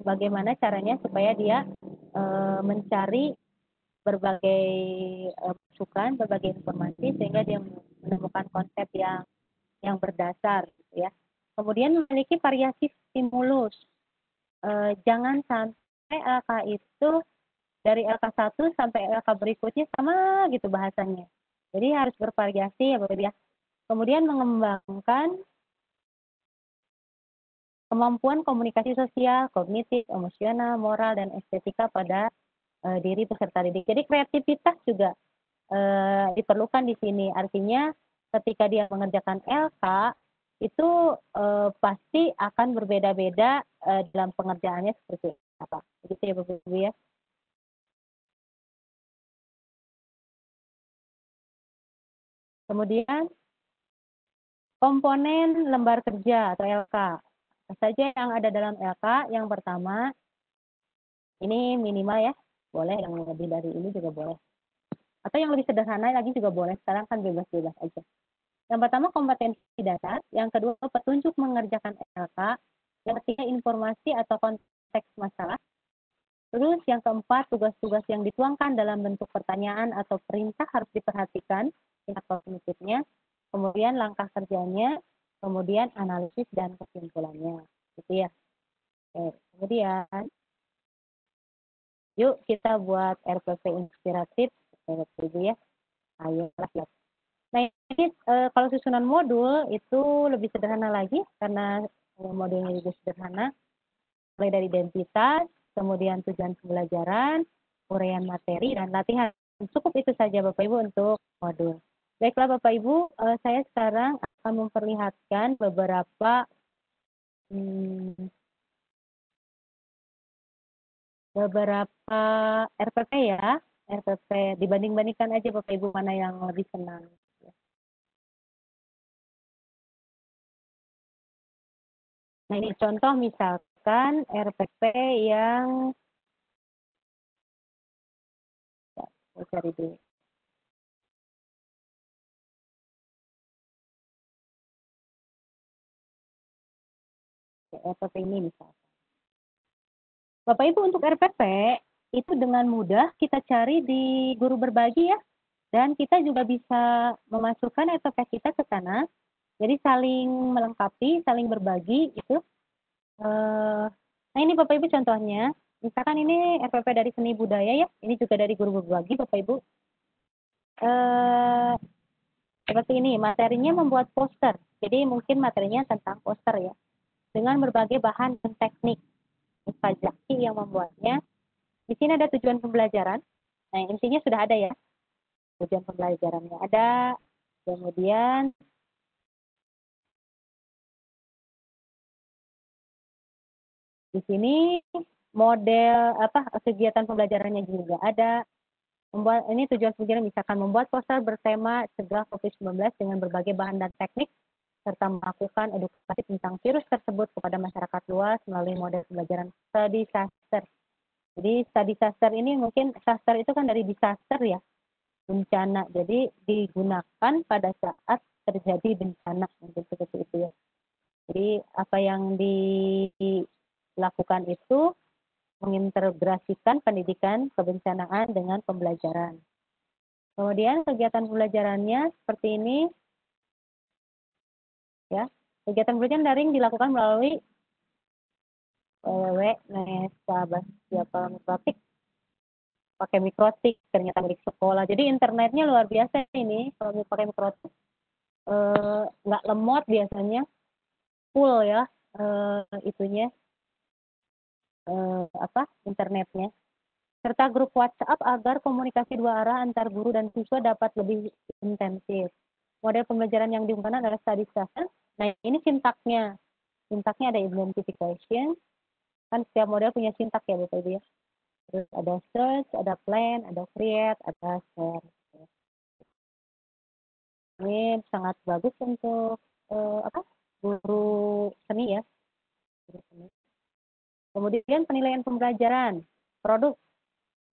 bagaimana caranya supaya dia mencari berbagai masukan, berbagai informasi, sehingga dia menemukan konsep yang berdasar. Gitu ya. Kemudian memiliki variasi stimulus. Jangan sampai LK itu dari LK1 sampai LK berikutnya sama gitu bahasanya. Jadi harus bervariasi ya Bapak Ibu ya. Kemudian mengembangkan kemampuan komunikasi sosial, kognitif, emosional, moral, dan estetika pada diri peserta didik. Jadi kreativitas juga diperlukan di sini. Artinya ketika dia mengerjakan LK, itu pasti akan berbeda-beda dalam pengerjaannya seperti apa. Begitu ya Bapak Ibu ya. Kemudian komponen lembar kerja atau LK. Apa saja yang ada dalam LK? Yang pertama, ini minimal ya, boleh yang lebih dari ini juga boleh. Atau yang lebih sederhana lagi juga boleh, sekarang kan bebas-bebas aja. Yang pertama kompetensi dasar, yang kedua petunjuk mengerjakan LK, yang ketiga informasi atau konteks masalah. Terus yang keempat, tugas-tugas yang dituangkan dalam bentuk pertanyaan atau perintah harus diperhatikan tingkat kognitifnya. Kemudian langkah kerjanya, kemudian analisis dan kesimpulannya, gitu ya. Oke, kemudian yuk kita buat RPP inspiratif, Ibu ya. Ayolah ya. Nah ini kalau susunan modul itu lebih sederhana lagi karena modulnya juga sederhana. Mulai dari identitas, kemudian tujuan pembelajaran, uraian materi dan latihan. Cukup itu saja Bapak Ibu untuk modul. Baiklah Bapak Ibu, saya sekarang akan memperlihatkan beberapa RPP ya. RPP dibanding-bandingkan aja Bapak Ibu mana yang lebih senang. Nah ini contoh misalkan RPP yang saya cari dulu. RPP ini misalkan. Bapak Ibu untuk RPP itu dengan mudah kita cari di guru berbagi ya. Dan kita juga bisa memasukkan RPP kita ke sana. Jadi saling melengkapi, saling berbagi gitu. Nah ini Bapak Ibu contohnya. Misalkan ini RPP dari seni budaya ya. Ini juga dari guru berbagi Bapak Ibu. Seperti ini, materinya membuat poster. Jadi mungkin materinya tentang poster ya. Dengan berbagai bahan dan teknik. Pak Zaki yang membuatnya. Di sini ada tujuan pembelajaran. Nah, intinya sudah ada ya. Tujuan pembelajarannya ada. Kemudian di sini model kegiatan pembelajarannya juga ada. Ini tujuan pembelajaran misalkan membuat poster bertema cegah COVID-19 dengan berbagai bahan dan teknik serta melakukan edukasi tentang virus tersebut kepada masyarakat luas melalui model pembelajaran study disaster. Jadi study disaster ini mungkin disaster itu kan dari disaster ya, bencana. Jadi digunakan pada saat terjadi bencana seperti itu ya. Jadi apa yang dilakukan itu mengintegrasikan pendidikan kebencanaan dengan pembelajaran. Kemudian kegiatan pembelajarannya seperti ini ya. Kegiatan pembelajaran daring dilakukan melalui Mikrotik, pakai mikrotik ternyata milik sekolah. Jadi internetnya luar biasa ini kalau pakai mikrotik, nggak lemot biasanya, full ya itunya internetnya. Serta grup WhatsApp agar komunikasi dua arah antar guru dan siswa dapat lebih intensif. Model pembelajaran yang digunakan adalah study session. Nah ini sintaknya ada identification, kan setiap model punya sintak ya Bapak Ibu ya. Terus ada search, ada plan, ada create, ada share. Ini sangat bagus untuk guru seni ya. Kemudian penilaian pembelajaran produk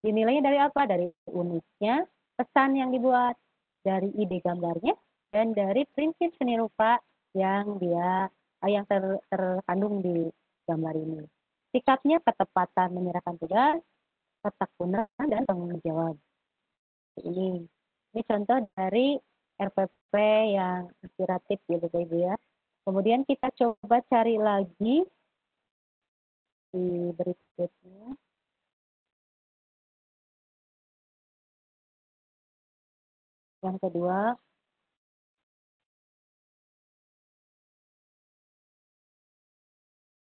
dinilainya dari apa? Dari uniknya, pesan yang dibuat, dari ide gambarnya, dan dari prinsip seni rupa yang terkandung di gambar ini. Sikapnya ketepatan menyerahkan tugas, ketekunan, dan tanggung jawab. Ini contoh dari RPP yang inspiratif ya Bapak Ibu ya. Kemudian kita coba cari lagi di berikutnya. Yang kedua,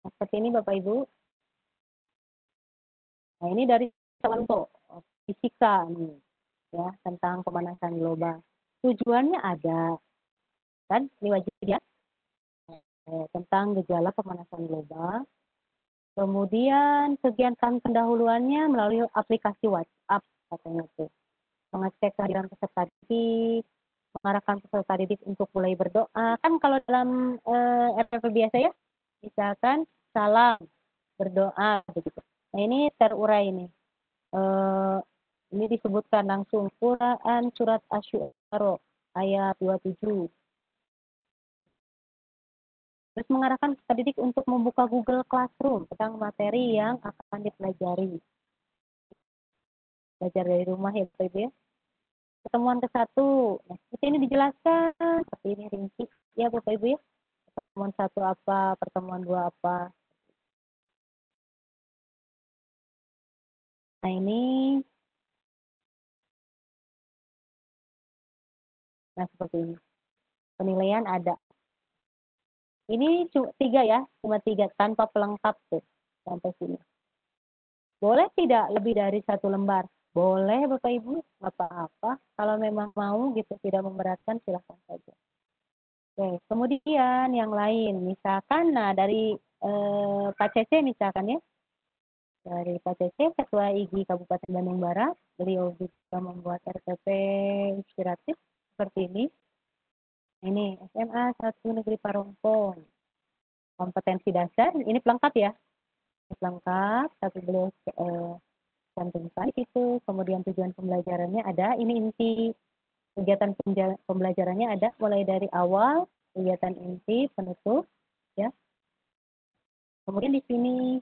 seperti ini Bapak Ibu. Nah ini dari contoh fisika nih ya, tentang pemanasan global. Tujuannya ada, kan ini wajib ya, tentang gejala pemanasan global. Kemudian kegiatan pendahuluannya melalui aplikasi WhatsApp katanya tuh. Mengecek kehadiran peserta didik, mengarahkan peserta didik untuk mulai berdoa. Kan kalau dalam RPP biasa ya, misalkan salam, berdoa begitu. Nah ini terurai ini. Ini disebutkan langsung Quran surat Asy-Syu'ara ayat 27. Terus mengarahkan peserta didik untuk membuka Google Classroom tentang materi yang akan dipelajari. Belajar dari rumah ya Bapak Ibu ya. Pertemuan ke-1. Nah, seperti ini dijelaskan, seperti ini rinci ya Bapak Ibu ya. Pertemuan 1 apa, pertemuan 2 apa. Nah, ini seperti ini. Penilaian ada. Ini 3 ya, cuma 3 tanpa pelengkap tuh sampai sini. Boleh tidak lebih dari 1 lembar? Boleh Bapak Ibu, nggak apa-apa. Kalau memang mau gitu tidak memberatkan silahkan saja. Oke, kemudian yang lain, misalkan dari Pak Cece misalkan ya, dari Pak Cece, Ketua IGI Kabupaten Bandung Barat, beliau juga membuat RPP inspiratif seperti ini. Ini SMA 1 Negeri Parongpong. Kompetensi dasar, ini pelengkap ya. Pelengkap, tapi beliau cantumkan itu. Kemudian tujuan pembelajarannya ada, ini inti kegiatan pembelajarannya ada mulai dari awal, kegiatan inti, penutup, ya. Kemudian di sini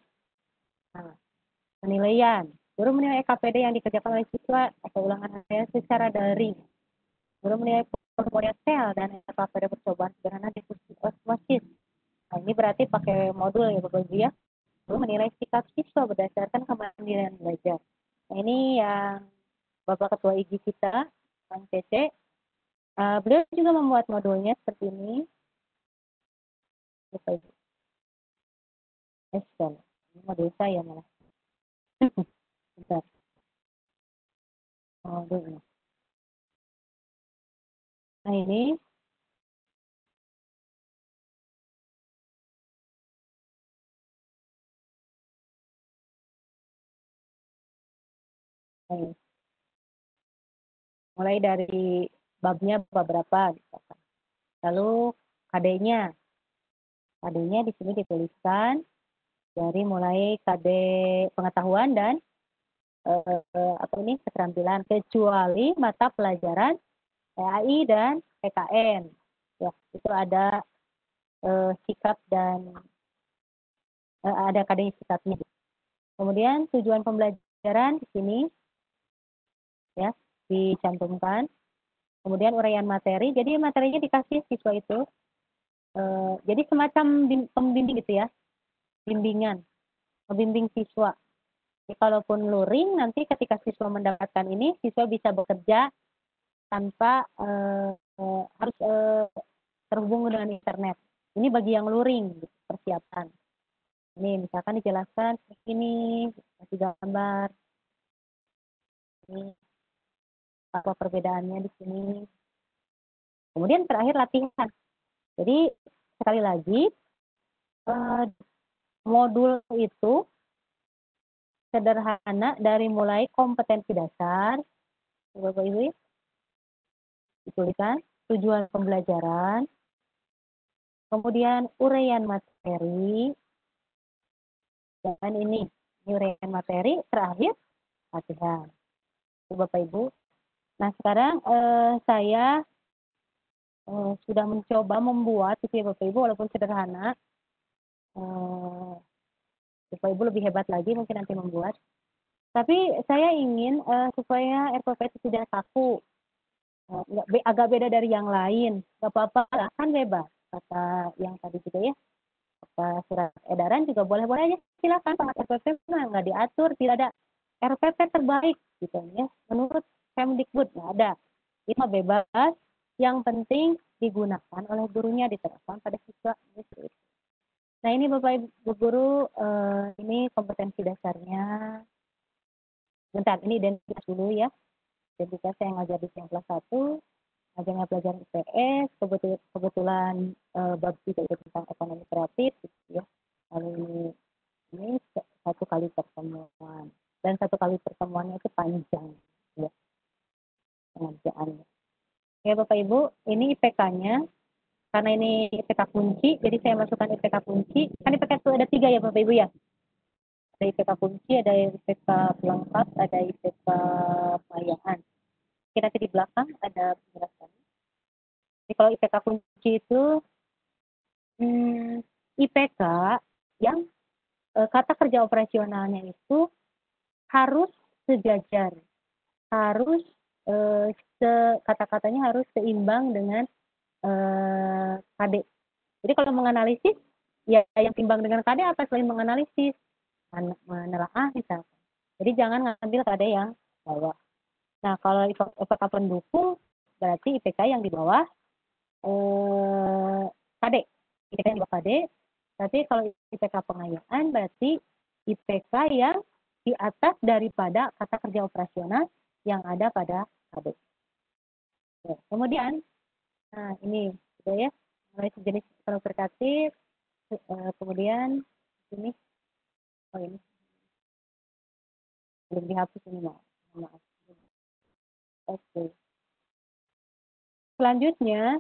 penilaian. Guru menilai EKPD yang dikerjakan oleh siswa atau ulangan harian secara daring. Guru menilai model sel dan EKPD percobaan sederhana di osmosis. Nah, ini berarti pakai modul ya Bapak Ibu ya. Guru menilai sikap siswa berdasarkan kemandirian belajar. Nah, ini yang Bapak Ketua IGI kita, Bang Cece. Beliau juga membuat modulnya seperti ini. Bapak Ibu. Ini modul saya malah. Bentar. Modul. Nah, ini mulai dari babnya bab berapa misalkan. Lalu KD-nya. KD-nya di sini dituliskan dari mulai KD pengetahuan dan keterampilan kecuali mata pelajaran PAI dan PKN. Ya, itu ada sikap dan ada KD sikapnya. Kemudian tujuan pembelajaran di sini ya dicantumkan. Kemudian uraian materi. Jadi materinya dikasih siswa itu. Jadi semacam pembimbing gitu ya. Bimbingan. Membimbing siswa. Jadi, kalaupun luring nanti ketika siswa mendapatkan ini, siswa bisa bekerja tanpa harus terhubung dengan internet. Ini bagi yang luring persiapan. Ini misalkan dijelaskan seperti ini, kasih gambar. Ini apa perbedaannya di sini. Kemudian terakhir latihan. Jadi sekali lagi modul itu sederhana dari mulai kompetensi dasar, Bapak Ibu, dituliskan tujuan pembelajaran, kemudian uraian materi, dan ini uraian materi, terakhir latihan. Bapak Ibu. Nah sekarang saya sudah mencoba membuat itu ya Bapak Ibu, walaupun sederhana. Bapak Ibu lebih hebat lagi mungkin nanti membuat. Tapi saya ingin supaya RPP itu tidak kaku, agak beda dari yang lain. Gak apa-apa lah, kan bebas. Kata yang tadi juga ya, kata surat edaran juga boleh-boleh aja. Silakan Pak RPP, nggak diatur, tidak ada RPP terbaik gitu ya. Menurut Kemdikbud nggak ada. Itu bebas. Yang penting digunakan oleh gurunya, diterapkan pada siswa. Gitu. Nah ini Bapak Ibu Guru, ini kompetensi dasarnya. Bentar, ini identitas dulu ya. Identitas saya ngajar di yang kelas 1, ngajarnya pelajaran IPS, kebetulan bab 3 itu tentang ekonomi kreatif, gitu ya. Lalu ini satu kali pertemuan. Dan satu kali pertemuannya itu panjang, ya. Pengerjaannya. Ya Bapak Ibu, ini IPK-nya. Karena ini IPK kunci, jadi saya masukkan IPK kunci. Kan IPK itu ada 3 ya Bapak Ibu ya. Ada IPK kunci, ada IPK pelengkap, ada IPK pengayaan. Nanti di belakang ada penjelasan. Jadi kalau IPK kunci itu IPK yang kata kerja operasionalnya itu harus sejajar, harus kata-katanya harus seimbang dengan KD. Jadi kalau menganalisis, ya yang timbang dengan KD apa selain menganalisis? Menelaah misalkan. Jadi jangan ngambil KD yang bawah. Nah kalau IPK pendukung, berarti IPK yang di bawah KD. IPK yang di bawah KD. Tapi kalau IPK pengayaan, berarti IPK yang di atas daripada kata kerja operasional yang ada pada KD. Ya, kemudian, nah ini gitu ya, mulai sejenis ekonomi kreatif, kemudian ini, oh ini belum dihapus ini maaf. Oke. Selanjutnya,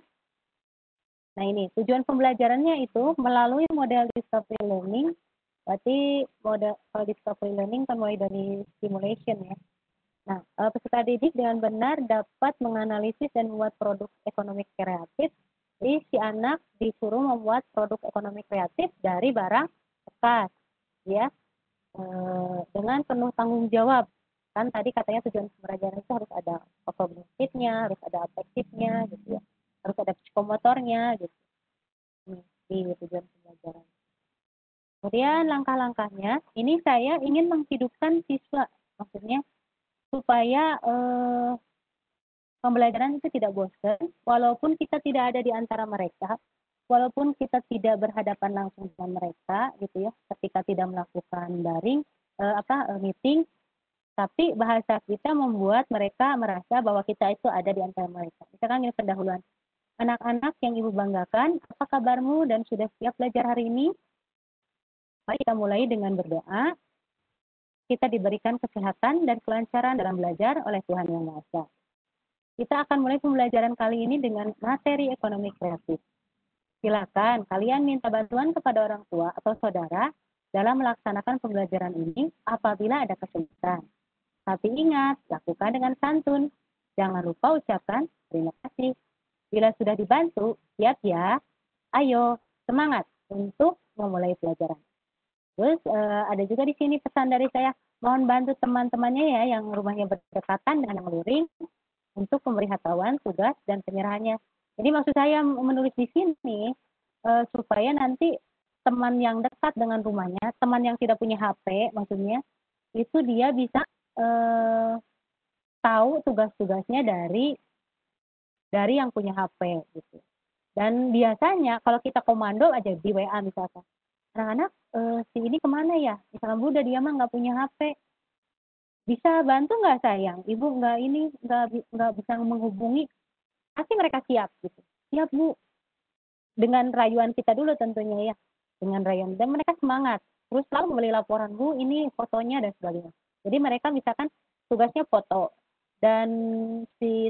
nah ini tujuan pembelajarannya itu melalui model discovery learning. Berarti model kalau discovery learning kan mulai dari simulation ya. Nah, peserta didik dengan benar dapat menganalisis dan membuat produk ekonomi kreatif. Jadi si anak disuruh membuat produk ekonomi kreatif dari barang bekas, ya, dengan penuh tanggung jawab. Kan tadi katanya tujuan pembelajaran itu harus ada kognitifnya, harus ada afektifnya, gitu ya, harus ada psikomotornya, gitu. Ini tujuan pembelajaran. Kemudian langkah-langkahnya, ini saya ingin menghidupkan siswa, maksudnya supaya pembelajaran itu tidak bosan, walaupun kita tidak ada di antara mereka, walaupun kita tidak berhadapan langsung dengan mereka, gitu ya, ketika tidak melakukan daring, meeting, tapi bahasa kita membuat mereka merasa bahwa kita itu ada di antara mereka. Misalkan ini pendahuluan. Anak-anak yang Ibu banggakan, apa kabarmu dan sudah siap belajar hari ini? Mari kita mulai dengan berdoa. Kita diberikan kesehatan dan kelancaran dalam belajar oleh Tuhan Yang Maha Esa. Kita akan mulai pembelajaran kali ini dengan materi ekonomi kreatif. Silakan kalian minta bantuan kepada orang tua atau saudara dalam melaksanakan pembelajaran ini apabila ada kesulitan. Tapi ingat, lakukan dengan santun. Jangan lupa ucapkan terima kasih. Bila sudah dibantu, siap ya. Ayo, semangat untuk memulai pelajaran. Terus ada juga di sini pesan dari saya, mohon bantu teman-temannya ya yang rumahnya berdekatan dengan yang luring untuk pemberitahuan tugas dan penyerahannya. Jadi maksud saya menulis di sini supaya nanti teman yang dekat dengan rumahnya, teman yang tidak punya HP maksudnya, itu dia bisa tahu tugas-tugasnya dari yang punya HP gitu. Dan biasanya kalau kita komando aja di WA misalkan, anak-anak si ini kemana ya? Misalkan Bunda dia mah nggak punya HP, bisa bantu nggak sayang? Ibu nggak bisa menghubungi, pasti mereka siap gitu. Siap Bu, dengan rayuan kita dulu tentunya ya, dengan rayuan dan mereka semangat. Terus selalu membeli laporan Bu, ini fotonya dan sebagainya. Jadi mereka misalkan tugasnya foto dan si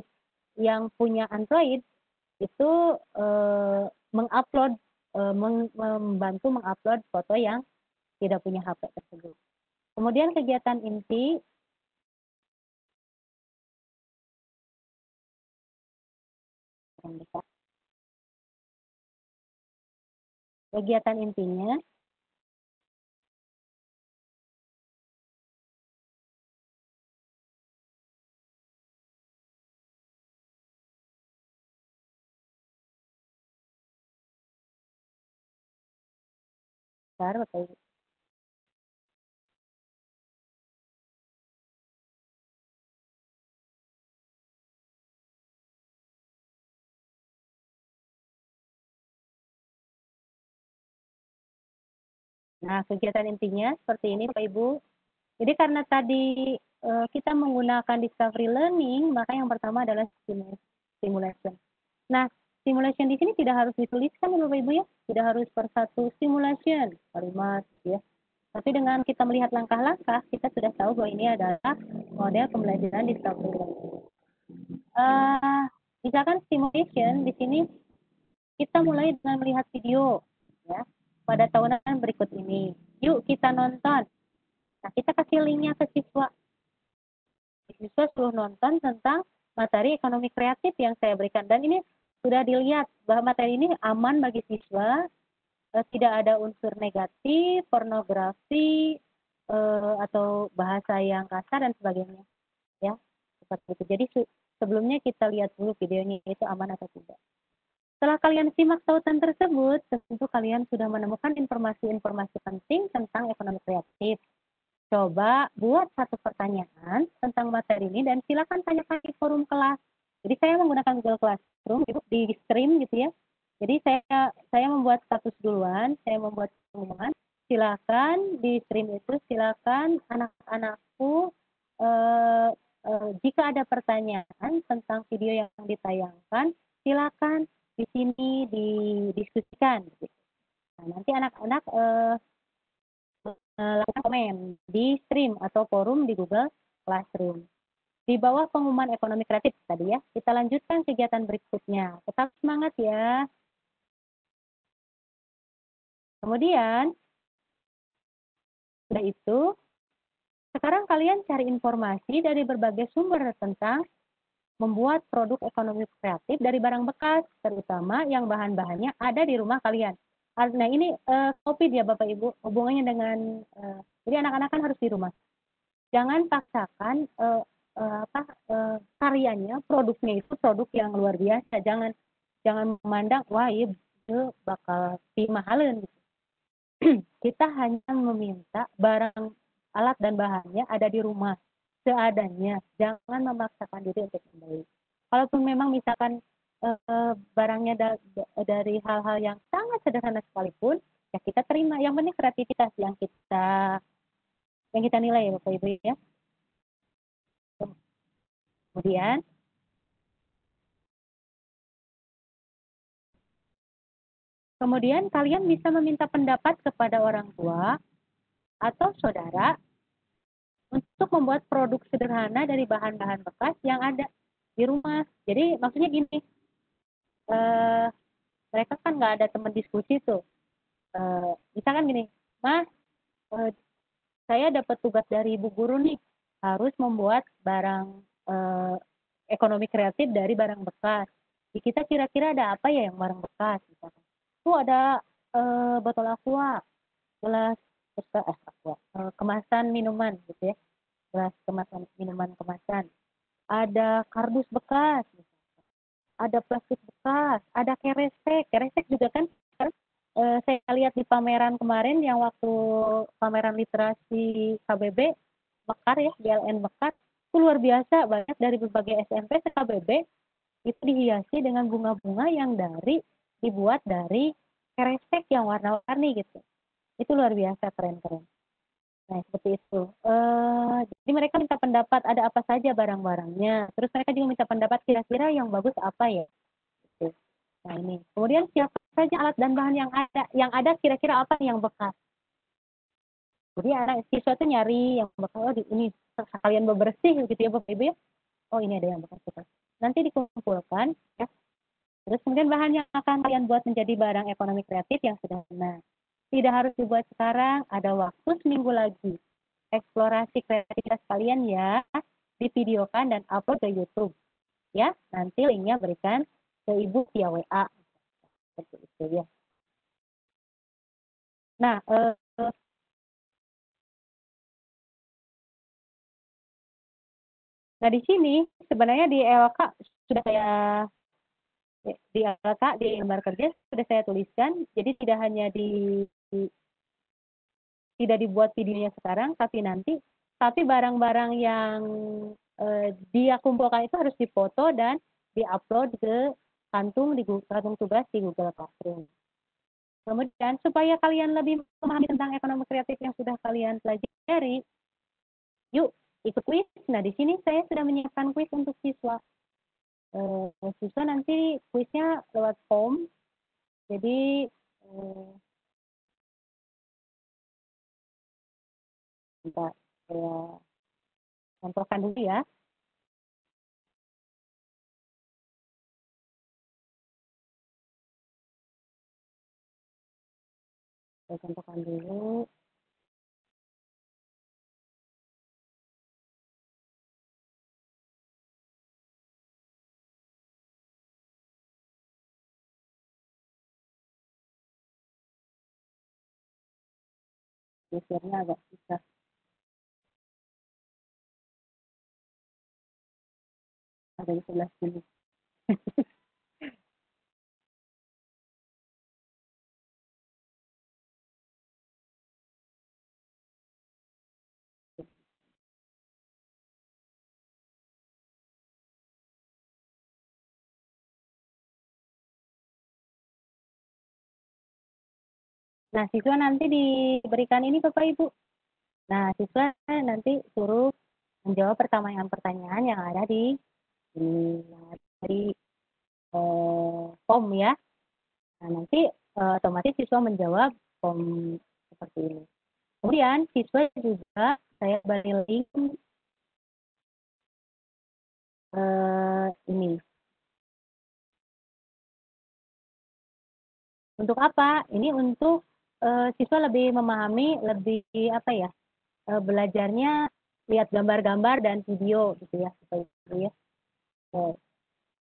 yang punya Android itu mengupload membantu mengupload foto yang tidak punya HP tersebut. Kemudian kegiatan inti kegiatan intinya Bapak Ibu. Nah, kegiatan intinya seperti ini Bapak Ibu. Jadi karena tadi kita menggunakan discovery learning, maka yang pertama adalah simulation. Nah, simulation di sini tidak harus dituliskan ya Bapak Ibu ya, tidak harus per satu simulation kalimat ya. Tapi dengan kita melihat langkah-langkah, kita sudah tahu bahwa ini adalah model pembelajaran discovery learning. Misalkan simulation di sini kita mulai dengan melihat video ya pada tahunan berikut ini. Yuk kita nonton. Nah, kita kasih linknya ke siswa. Siswa suruh nonton tentang materi ekonomi kreatif yang saya berikan. Dan ini sudah dilihat bahwa materi ini aman bagi siswa, tidak ada unsur negatif, pornografi, atau bahasa yang kasar dan sebagainya. Ya, seperti itu. Jadi sebelumnya kita lihat dulu videonya itu aman atau tidak. Setelah kalian simak tautan tersebut, tentu kalian sudah menemukan informasi-informasi penting tentang ekonomi kreatif. Coba buat satu pertanyaan tentang materi ini dan silakan tanyakan di forum kelas. Jadi saya menggunakan Google Classroom di stream gitu ya. Jadi saya membuat status duluan, saya membuat pengumuman. Silakan di stream itu silakan anak-anakku jika ada pertanyaan tentang video yang ditayangkan, silakan di sini didiskusikan. Nah, nanti anak-anak lakukan komen di stream atau forum di Google Classroom. Di bawah pengumuman ekonomi kreatif tadi ya, kita lanjutkan kegiatan berikutnya. Tetap semangat ya. Kemudian, setelah itu, sekarang kalian cari informasi dari berbagai sumber tentang membuat produk ekonomi kreatif dari barang bekas, terutama yang bahan-bahannya ada di rumah kalian. Nah ini COVID ya Bapak Ibu, hubungannya dengan jadi anak-anak kan harus di rumah. Jangan paksakan karyanya, produknya itu produk yang luar biasa. Jangan memandang wah itu bakal dimahalin. Gitu. Kita hanya meminta barang alat dan bahannya ada di rumah seadanya. Jangan memaksakan diri untuk membeli. Kalaupun memang misalkan barangnya dari hal-hal yang sangat sederhana sekalipun, ya kita terima. Yang penting kreativitas yang kita nilai ya Bapak Ibu ya. Kemudian kalian bisa meminta pendapat kepada orang tua atau saudara untuk membuat produk sederhana dari bahan-bahan bekas yang ada di rumah. Jadi maksudnya gini, mereka kan nggak ada teman diskusi tuh. Misalkan gini, Mas, saya dapat tugas dari ibu guru nih, harus membuat barang ekonomi kreatif dari barang bekas. Di kita kira-kira ada apa ya yang barang bekas? Misalkan. Tuh ada botol aqua, gelas kemasan minuman gitu ya, gelas kemasan minuman kemasan. Ada kardus bekas, ada plastik bekas, ada keresek. Keresek juga kan saya lihat di pameran kemarin yang waktu pameran literasi KBB Mekar ya, GLN Mekar, itu luar biasa, banyak dari berbagai SMP se-KBB itu dihiasi dengan bunga-bunga yang dibuat dari keresek yang warna-warni gitu. Itu luar biasa, keren-keren. Nah, seperti itu. Jadi mereka minta pendapat ada apa saja barang-barangnya. Terus mereka juga minta pendapat kira-kira yang bagus apa ya. Gitu. Nah ini. Kemudian siapa saja alat dan bahan yang ada. Yang ada kira-kira apa yang bekas. Jadi anak siswa itu nyari yang bekas. Oh ini sekalian bebersih gitu ya Bapak Ibu ya. Oh ini ada yang bekas. Nanti dikumpulkan ya. Terus kemudian bahan yang akan kalian buat menjadi barang ekonomi kreatif yang sederhana. Tidak harus dibuat sekarang, ada waktu seminggu lagi. Eksplorasi kreativitas kalian ya, divideokan dan upload ke YouTube. Ya, nanti linknya berikan ke Ibu via WA. Seperti itu ya. Nah, di sini sebenarnya di LK sudah saya di LK di lembar kerja sudah saya tuliskan. Jadi tidak hanya tidak dibuat videonya sekarang, tapi barang-barang yang dia kumpulkan itu harus difoto dan diupload ke kantung tugas di Google Classroom. Kemudian supaya kalian lebih memahami tentang ekonomi kreatif yang sudah kalian pelajari, yuk ikut kuis. Nah di sini saya sudah menyiapkan kuis untuk siswa. Siswa nanti kuisnya lewat form. Jadi saya contohkan dulu ya. Saya contohkan dulu. Gesernya agak susah. Ada di sebelah sini. Nah, siswa nanti diberikan ini Bapak Ibu. Nah, siswa nanti suruh menjawab pertanyaan-pertanyaan yang ada di form ya. Nah, nanti otomatis siswa menjawab form seperti ini. Kemudian siswa juga saya beri link ini. Untuk apa? Ini untuk siswa lebih memahami, lebih apa ya? Belajarnya lihat gambar-gambar dan video gitu ya, seperti ya.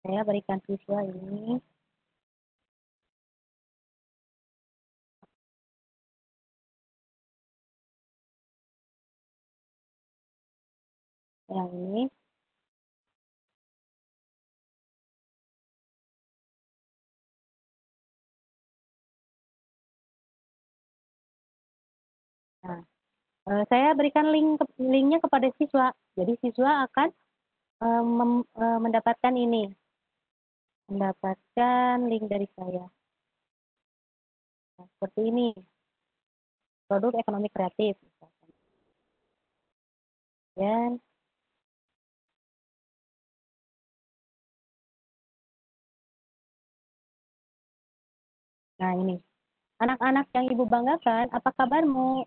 Saya berikan siswa ini. Yang ini. Nah, saya berikan linknya kepada siswa. Jadi siswa akan mendapatkan ini, mendapatkan link dari saya. Nah, seperti ini, produk ekonomi kreatif. Dan nah ini, anak-anak yang Ibu banggakan, apa kabarmu?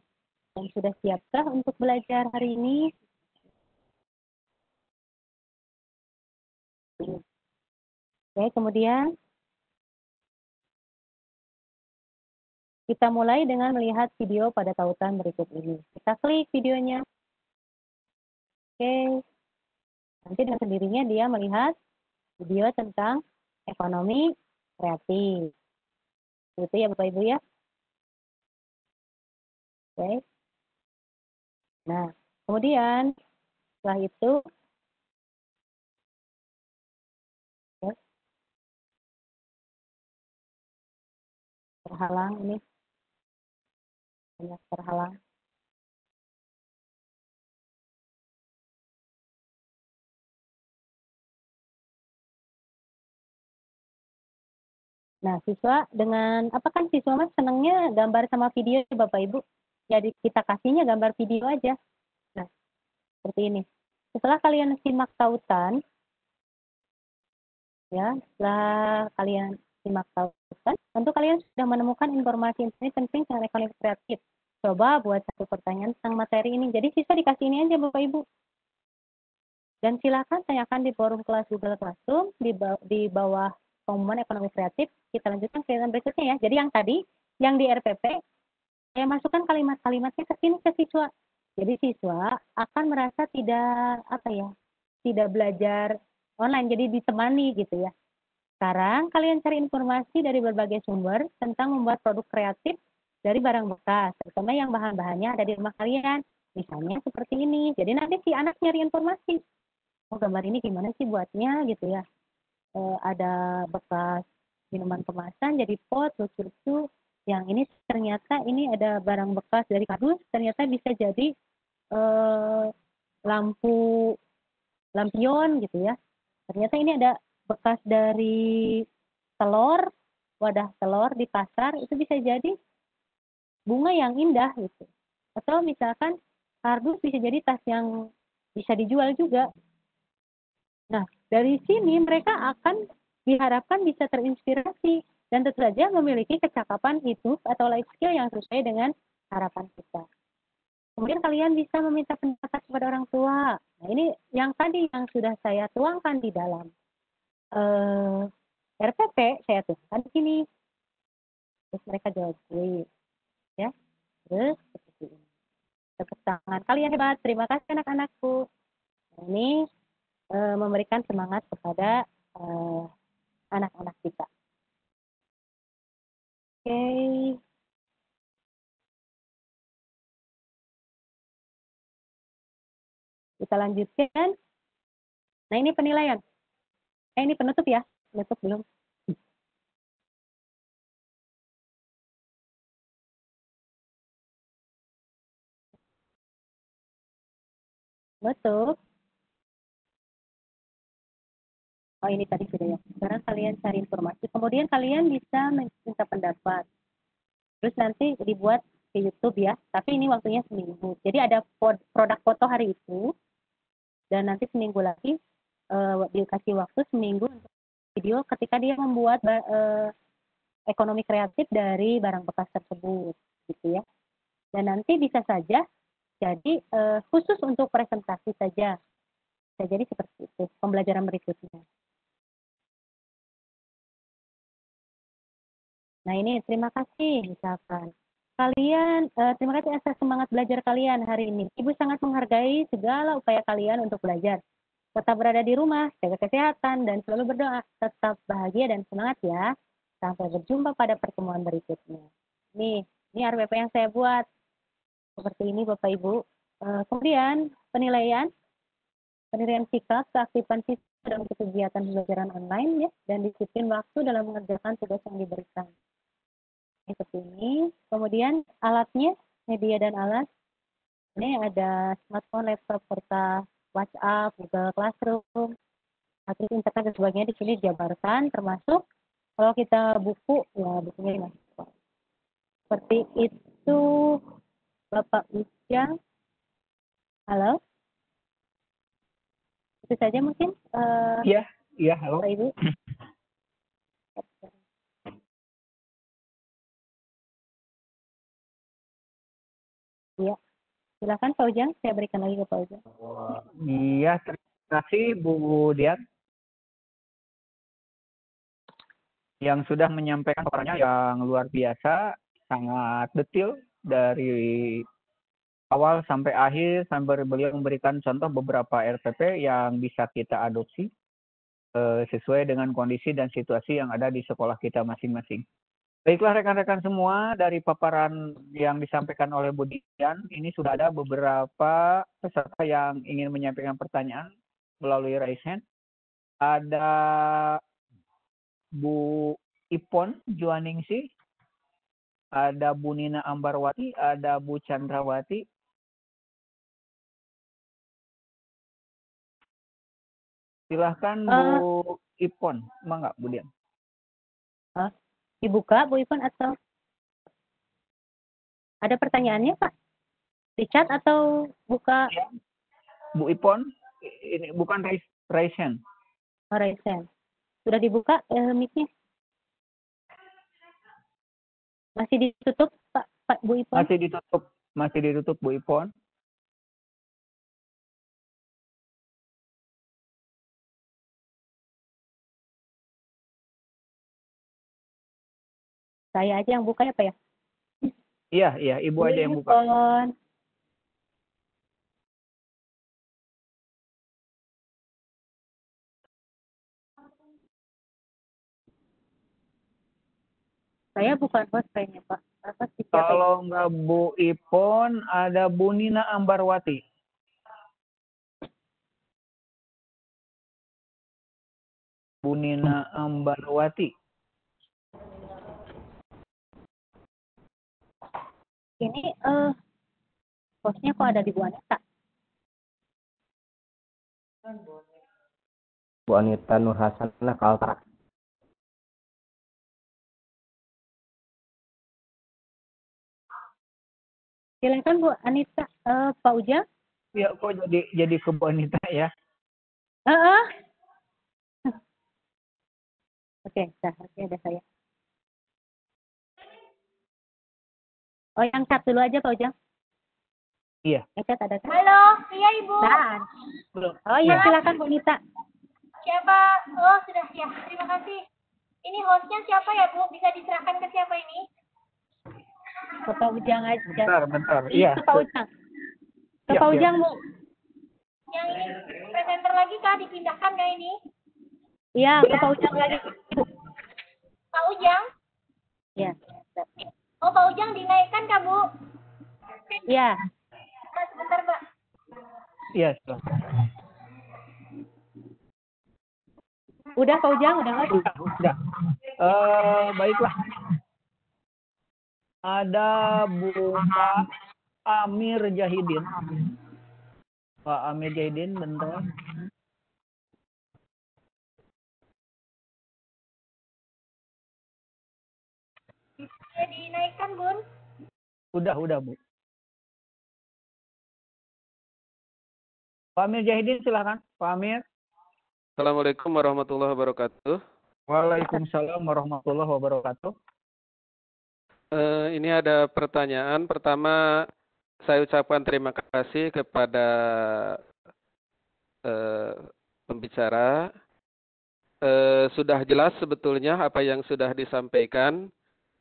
Dan sudah siapkah untuk belajar hari ini? Oke, kemudian Kita mulai dengan melihat video pada tautan berikut ini. Kita klik videonya. Oke. Nanti dengan sendirinya dia melihat video tentang ekonomi kreatif. Itu ya Bapak Ibu ya. Oke. Nah, kemudian setelah itu ya, terhalang ini banyak terhalang. Nah, siswa dengan apa kan siswa Mas senangnya gambar sama video Bapak Ibu. Jadi kita kasihnya gambar video aja. Nah, seperti ini. Setelah kalian simak tautan, ya, setelah kalian simak tautan, tentu kalian sudah menemukan informasi penting tentang ekonomi kreatif. Coba buat satu pertanyaan tentang materi ini. Jadi siswa dikasih ini aja Bapak Ibu. Dan silakan tanyakan di forum kelas Google Classroom di bawah pengumuman ekonomi kreatif. Kita lanjutkan ke yang berikutnya ya. Jadi yang tadi, yang di RPP, saya masukkan kalimat-kalimatnya ke sini ke siswa. Jadi siswa akan merasa tidak belajar online, jadi ditemani gitu ya. Sekarang kalian cari informasi dari berbagai sumber tentang membuat produk kreatif dari barang bekas, terutama yang bahan-bahannya ada di rumah kalian. Misalnya seperti ini. Jadi nanti si anak nyari informasi. Oh, gambar ini gimana sih buatnya gitu ya. Ada bekas minuman kemasan jadi pot lucu-lucu. Yang ini ternyata ini ada barang bekas dari kardus, ternyata bisa jadi lampion gitu ya. Ternyata ini ada bekas dari telur, wadah telur di pasar, itu bisa jadi bunga yang indah gitu. Atau misalkan kardus bisa jadi tas yang bisa dijual juga. Nah, dari sini mereka akan diharapkan bisa terinspirasi dan tentu saja memiliki kecakapan hidup atau life skill yang sesuai dengan harapan kita. Kemudian kalian bisa meminta pendapat kepada orang tua. Nah, ini yang tadi yang sudah saya tuangkan di dalam RPP, saya tuangkan di sini. Terus mereka jawab, ya. Terus seperti ini. Tepuk tangan. Kalian hebat. Terima kasih anak-anakku. Nah, ini memberikan semangat kepada anak-anak kita. Oke. Kita lanjutkan. Nah, ini penilaian. Ini penutup ya. Penutup belum. Penutup. Oh, ini tadi sudah ya. Sekarang kalian cari informasi. Kemudian kalian bisa minta pendapat. Terus nanti dibuat ke YouTube ya. Tapi ini waktunya seminggu. Jadi ada produk foto hari itu. Dan nanti seminggu lagi dikasih waktu seminggu untuk video ketika dia membuat ekonomi kreatif dari barang bekas tersebut. Gitu ya. Dan nanti bisa saja jadi khusus untuk presentasi saja. Bisa jadi seperti itu. Pembelajaran berikutnya. Nah ini terima kasih misalkan kalian terima kasih atas semangat belajar kalian hari ini. Ibu sangat menghargai segala upaya kalian untuk belajar. Tetap berada di rumah, jaga kesehatan dan selalu berdoa. Tetap bahagia dan semangat ya. Sampai berjumpa pada pertemuan berikutnya. Ini RPP yang saya buat seperti ini Bapak Ibu. Kemudian penilaian sikap, keaktifan siswa dalam kegiatan pembelajaran online ya dan disiplin waktu dalam mengerjakan tugas yang diberikan. Seperti ini. Kemudian alatnya, media dan alat. Ini ada smartphone, laptop, serta WhatsApp, Google Classroom, akses internet dan sebagainya di sini dijabarkan, termasuk kalau kita buku, ya bukunya dimasukkan. Seperti itu, Bapak Ujang. Halo? Itu saja mungkin. Iya, halo. Bapak Ibu. Iya, silakan Pak Ujang, saya berikan lagi ke Pak Ujang. Iya, terima kasih Bu Dian yang sudah menyampaikan paparannya yang luar biasa. sangat detail dari awal sampai akhir, sampai beliau memberikan contoh beberapa RPP yang bisa kita adopsi sesuai dengan kondisi dan situasi yang ada di sekolah kita masing-masing. Baiklah rekan-rekan semua, dari paparan yang disampaikan oleh Bu Dian, ini sudah ada beberapa peserta yang ingin menyampaikan pertanyaan melalui raise hand. Ada Bu Ipon Juaningsih, ada Bu Nina Ambarwati, ada Bu Chandrawati. Silahkan Bu Ipon, mangga Bu Dian. Dibuka Bu Ipon atau ada pertanyaannya Pak? Di chat atau buka? Ya. Bu Ipon, ini bukan raise hand. Oh, raise hand. Sudah dibuka mic-nya? Masih ditutup Pak Bu Ipon? Masih ditutup Bu Ipon. Saya aja yang buka ya Pak ya? Iya, Ibu aja yang buka. Saya bukan host kayaknya Pak. Kalau nggak Bu Ipon, ada Bu Nina Ambarwati. Bu Nina Ambarwati. Ini hostnya kok ada di Bu Anita? Bu Anita Nur Hasanah Kaltara. Silakan Bu Anita, Pak Ujang. Ya, kok jadi ke Bu Anita ya? Oke, ada saya. Oh, yang chat dulu aja Pak Ujang. Iya. Yang chat ada. Halo, iya Ibu. Nah. Oh iya, silakan Bu Anita. Siapa? Oh, sudah ya. Terima kasih. Ini hostnya siapa ya Bu? Bisa diserahkan ke siapa ini? Ke Pak Ujang aja. Bentar. Iya. Ke Pak Ujang. Ke Pak Ujang, Bu. Yang ini presenter lagi kah? Dipindahkan kah ini? Iya, ke Pak Ujang lagi. Pak Ujang? Iya. Oh, Pak Ujang dinaikkan kah Bu? Iya. Sebentar Mbak. Iya, silakan. Udah Pak Ujang, udah nggak? Udah. Baiklah. Ada Pak Amir Jahidin. Pak Amir Jahidin, bentar. Bisa dinaikkan Bun? Udah Bu. Pak Amir Jahidin, silakan. Pak Amir. Assalamualaikum warahmatullahi wabarakatuh. Waalaikumsalam warahmatullahi wabarakatuh. Ini ada pertanyaan. Pertama, saya ucapkan terima kasih kepada pembicara. Sudah jelas sebetulnya apa yang sudah disampaikan.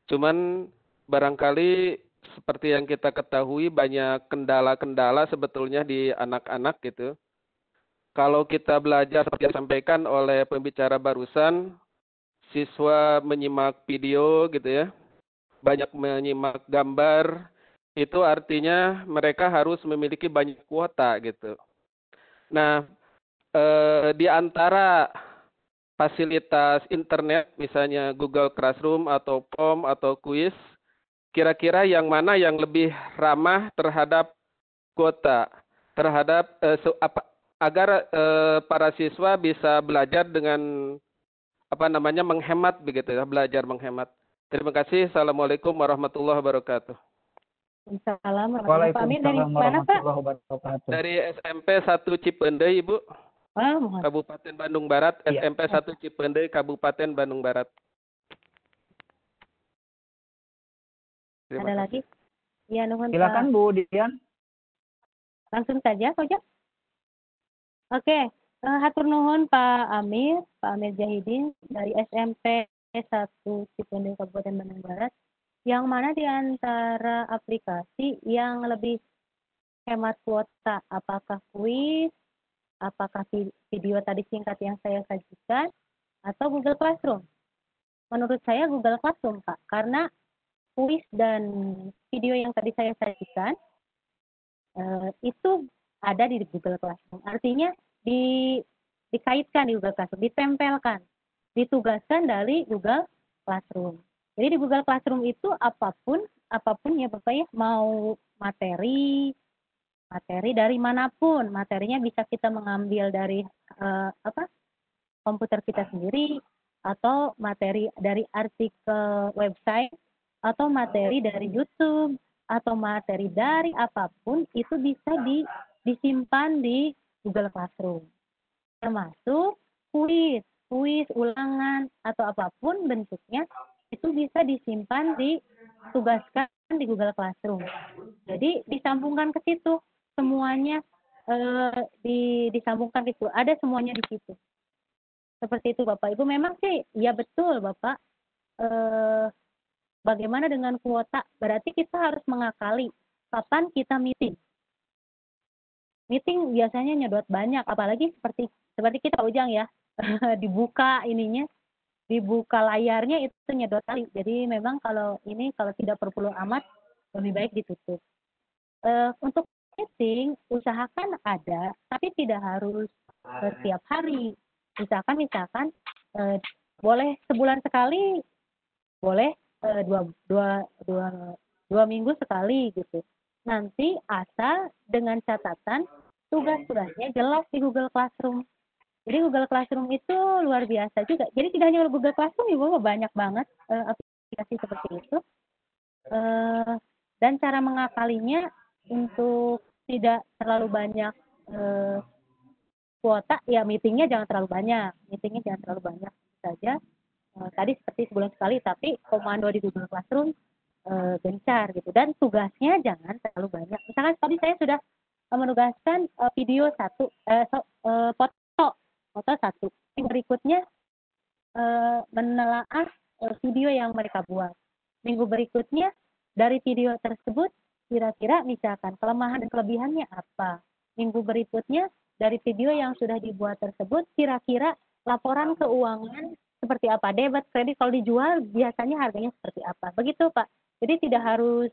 Cuman barangkali seperti yang kita ketahui banyak kendala-kendala sebetulnya di anak-anak gitu. Kalau kita belajar seperti yang disampaikan oleh pembicara barusan, siswa menyimak video gitu ya, banyak menyimak gambar, itu artinya mereka harus memiliki banyak kuota gitu. Nah, di antara fasilitas internet, misalnya Google Classroom atau POM atau Quiz, kira-kira yang mana yang lebih ramah terhadap kuota, terhadap agar para siswa bisa belajar dengan menghemat begitu ya, belajar menghemat. Terima kasih. Assalamualaikum warahmatullahi wabarakatuh. Waalaikumsalam. Pak Amir dari mana Pak? Dari SMP 1 Cipendei, Ibu. Oh, Kabupaten Bandung Barat, Ya. SMP 1 Cipendei, Kabupaten Bandung Barat. ada lagi? Iya, nuhun. Silakan Bu Dian. Langsung saja, Pak Ujang. Oke, hatur nuhun Pak Amir Jahidin dari SMP 1 Cipendei Kabupaten Bandung Barat. Yang mana di antara aplikasi yang lebih hemat kuota? Apakah kuis, apakah video tadi singkat yang saya sajikan, atau Google Classroom? Menurut saya Google Classroom, Kak. Karena kuis dan video yang tadi saya sajikan, itu ada di Google Classroom. Artinya dikaitkan di Google Classroom, ditempelkan, ditugaskan dari Google Classroom. Jadi di Google Classroom itu apapun ya Bapak ya, mau materi dari manapun, materinya bisa kita mengambil dari komputer kita sendiri, atau materi dari artikel website, atau materi dari YouTube, atau materi dari apapun, itu bisa disimpan di Google Classroom. Termasuk kuis, ulangan, atau apapun bentuknya, itu bisa disimpan, ditugaskan di Google Classroom. Jadi disambungkan ke situ, semuanya disambungkan ke situ, ada semuanya di situ. Seperti itu Bapak Ibu. Memang sih, ya betul Bapak. Bagaimana dengan kuota? Berarti kita harus mengakali kapan kita meeting. Meeting biasanya nyedot banyak, apalagi seperti kita Ujang ya, dibuka layarnya itu nyedot kali. Jadi memang kalau tidak perlu amat, lebih baik ditutup. Untuk meeting usahakan ada, tapi tidak harus setiap hari. Misalkan boleh sebulan sekali, boleh dua minggu sekali gitu. Nanti asal dengan catatan tugas-tugasnya jelas di Google Classroom. Jadi Google Classroom itu luar biasa juga. Jadi tidak hanya Google Classroom, Ibu, banyak banget aplikasi seperti itu. Dan cara mengakalinya untuk tidak terlalu banyak kuota, ya meetingnya jangan terlalu banyak. Saja. Tadi seperti sebulan sekali, tapi komando di Google Classroom gencar gitu. Dan tugasnya jangan terlalu banyak. Misalkan tadi saya sudah menugaskan video foto satu. Yang berikutnya menelaah video yang mereka buat. Minggu berikutnya dari video tersebut kira-kira misalkan kelemahan dan kelebihannya apa. Minggu berikutnya dari video yang sudah dibuat tersebut kira-kira laporan keuangan seperti apa, debit, kredit, kalau dijual biasanya harganya seperti apa. Begitu Pak. Jadi tidak harus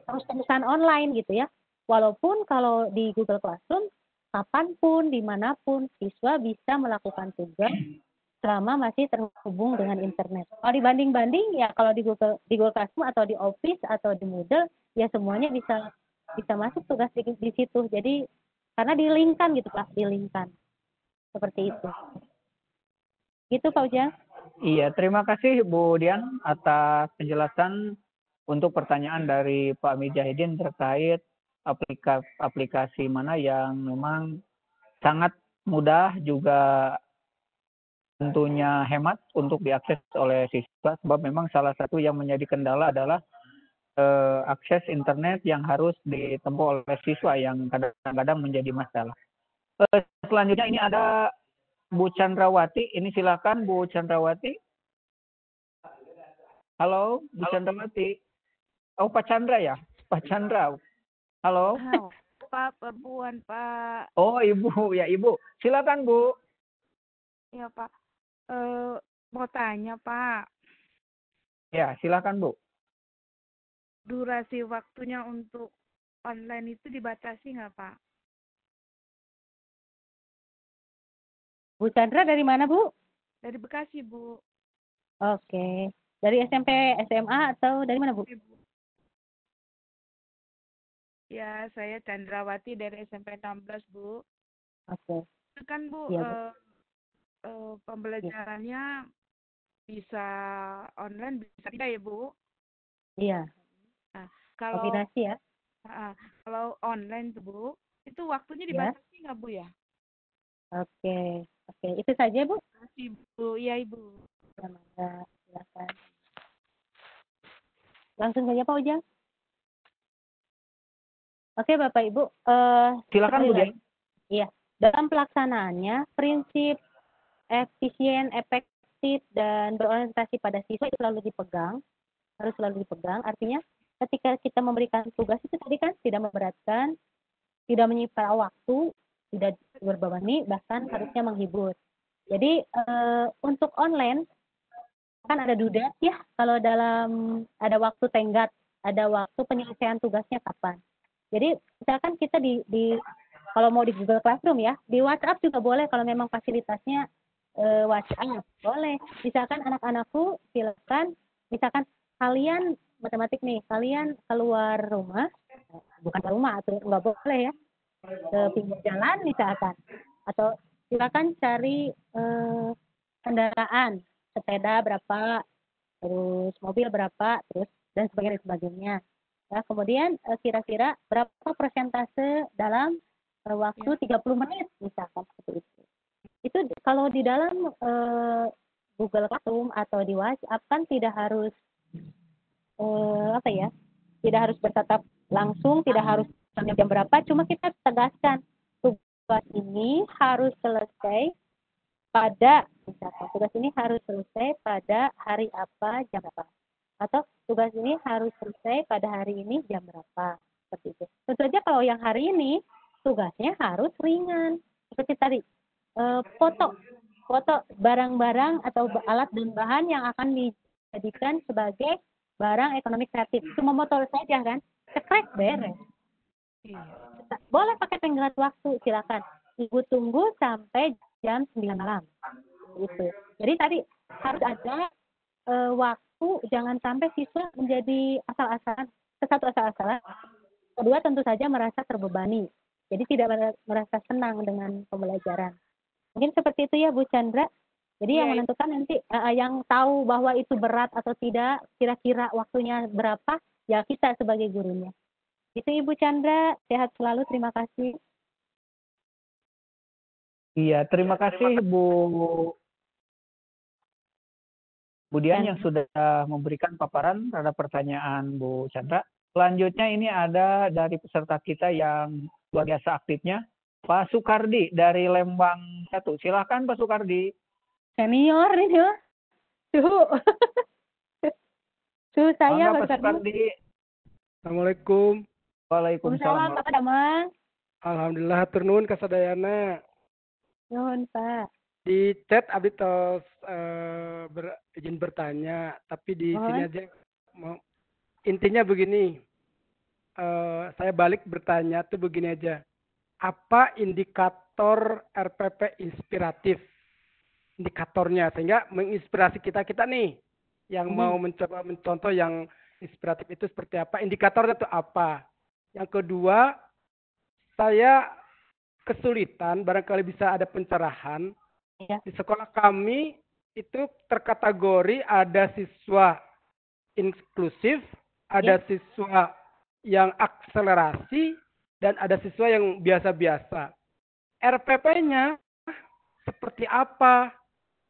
perusahaan online gitu ya. Walaupun kalau di Google Classroom, kapanpun, dimanapun, siswa bisa melakukan tugas selama masih terhubung dengan internet. Kalau dibanding-banding, ya kalau di Google Classroom atau di Office atau di Moodle, ya semuanya bisa masuk tugas di situ. Jadi, karena di-link-kan gitu Pak, di-link-kan. Seperti itu. Gitu Pak Ujang. Iya, terima kasih Bu Dian atas penjelasan untuk pertanyaan dari Pak Mijahidin terkait aplikasi mana yang memang sangat mudah juga tentunya hemat untuk diakses oleh siswa, sebab memang salah satu yang menjadi kendala adalah akses internet yang harus ditempuh oleh siswa yang kadang-kadang menjadi masalah. Selanjutnya ini ada Bu Chandrawati. Ini silakan Bu Chandrawati. Halo, Bu Chandrawati. Oh, Pak Chandra ya? Pak Chandra. Halo. Pak, perempuan, Pak. Oh, Ibu. Ya, Ibu. Silakan, Bu. Ya, Pak. Mau tanya, Pak. Ya, silakan, Bu. Durasi waktunya untuk online itu dibatasi nggak, Pak? Bu Chandra dari mana, Bu? Dari Bekasi, Bu. Oke. Dari SMP, SMA, atau dari mana, Bu? Ya, saya Chandrawati dari SMP 16, Bu. Oke. Itu kan, Bu, Ya, pembelajarannya bisa online, bisa tidak ya, Bu? Iya. Nah, kalau Kombinasi ya. kalau online tuh, Bu, itu waktunya Ya. dibatasi nggak, Bu, ya? Oke. Itu saja, Bu. Terima kasih, Bu. Iya, Ibu. Ya, mangga. Silakan. Langsung saja, Pak Ujang. Oke, Bapak Ibu. Silakan, Bu Dian. Iya. Dalam pelaksanaannya, prinsip efisien, efektif, dan berorientasi pada siswa itu selalu dipegang. harus selalu dipegang. Artinya ketika kita memberikan tugas itu tadi kan tidak memberatkan, tidak menyita waktu, tidak berbebani, bahkan harusnya menghibur. Jadi untuk online kan ada due date ya, kalau dalam ada waktu tenggat, ada waktu penyelesaian tugasnya kapan. Jadi misalkan kita di kalau mau di Google Classroom ya, di WhatsApp juga boleh kalau memang fasilitasnya WhatsApp boleh. Misalkan anak-anakku silakan, misalkan kalian matematik nih, kalian keluar rumah, bukan ke rumah atau nggak boleh ya, ke pinggir jalan misalkan, atau silakan cari kendaraan, sepeda berapa, terus mobil berapa, terus dan sebagainya. Ya, kemudian kira-kira berapa persentase dalam waktu 30 menit misalkan seperti itu. Itu kalau di dalam Google Classroom atau di WhatsApp kan tidak harus tidak harus bertatap langsung, tidak harus sampai jam berapa, cuma kita tegaskan tugas ini harus selesai pada misalkan tugas ini harus selesai pada hari apa jam berapa, atau tugas ini harus selesai pada hari ini jam berapa, seperti itu. Tentu saja kalau yang hari ini tugasnya harus ringan seperti tadi foto barang-barang atau alat dan bahan yang akan dijadikan sebagai barang ekonomi kreatif. Cuma motor saja kan, cekrek beres. Boleh pakai tenggat waktu, silakan. Ibu tunggu sampai jam 9 malam. Gitu. Jadi tadi harus ada waktu, jangan sampai siswa menjadi asal-asalan. Satu asal-asalan. Kedua tentu saja merasa terbebani. Jadi tidak merasa senang dengan pembelajaran. Mungkin seperti itu ya Bu Chandra. Jadi yang menentukan nanti yang tahu bahwa itu berat atau tidak, kira-kira waktunya berapa, ya kita sebagai gurunya. Itu Ibu Chandra, sehat selalu, terima kasih. Iya, terima kasih Bu Dian yang sudah memberikan paparan terhadap pertanyaan Bu Chandra. Selanjutnya ini ada dari peserta kita yang luar biasa aktifnya, Pak Sukardi dari Lembang 1. Silakan Pak Sukardi. Senior ini ya. Suhu saya Pak Sukardi. Assalamualaikum. Waalaikumsalam. Bapak Damang. Alhamdulillah turun kasadayana. Nuhun Pak. Di chat abdi tos izin bertanya, tapi di sini aja intinya begini. Saya balik bertanya tuh begini aja. Apa indikator RPP inspiratif? Indikatornya sehingga menginspirasi kita nih yang mau mencoba mencontoh yang inspiratif itu seperti apa? Indikatornya itu apa? Yang kedua, saya kesulitan, barangkali bisa ada pencerahan. Ya. Di sekolah kami itu terkategori ada siswa inklusif, ada siswa yang akselerasi, dan ada siswa yang biasa-biasa. RPP-nya seperti apa?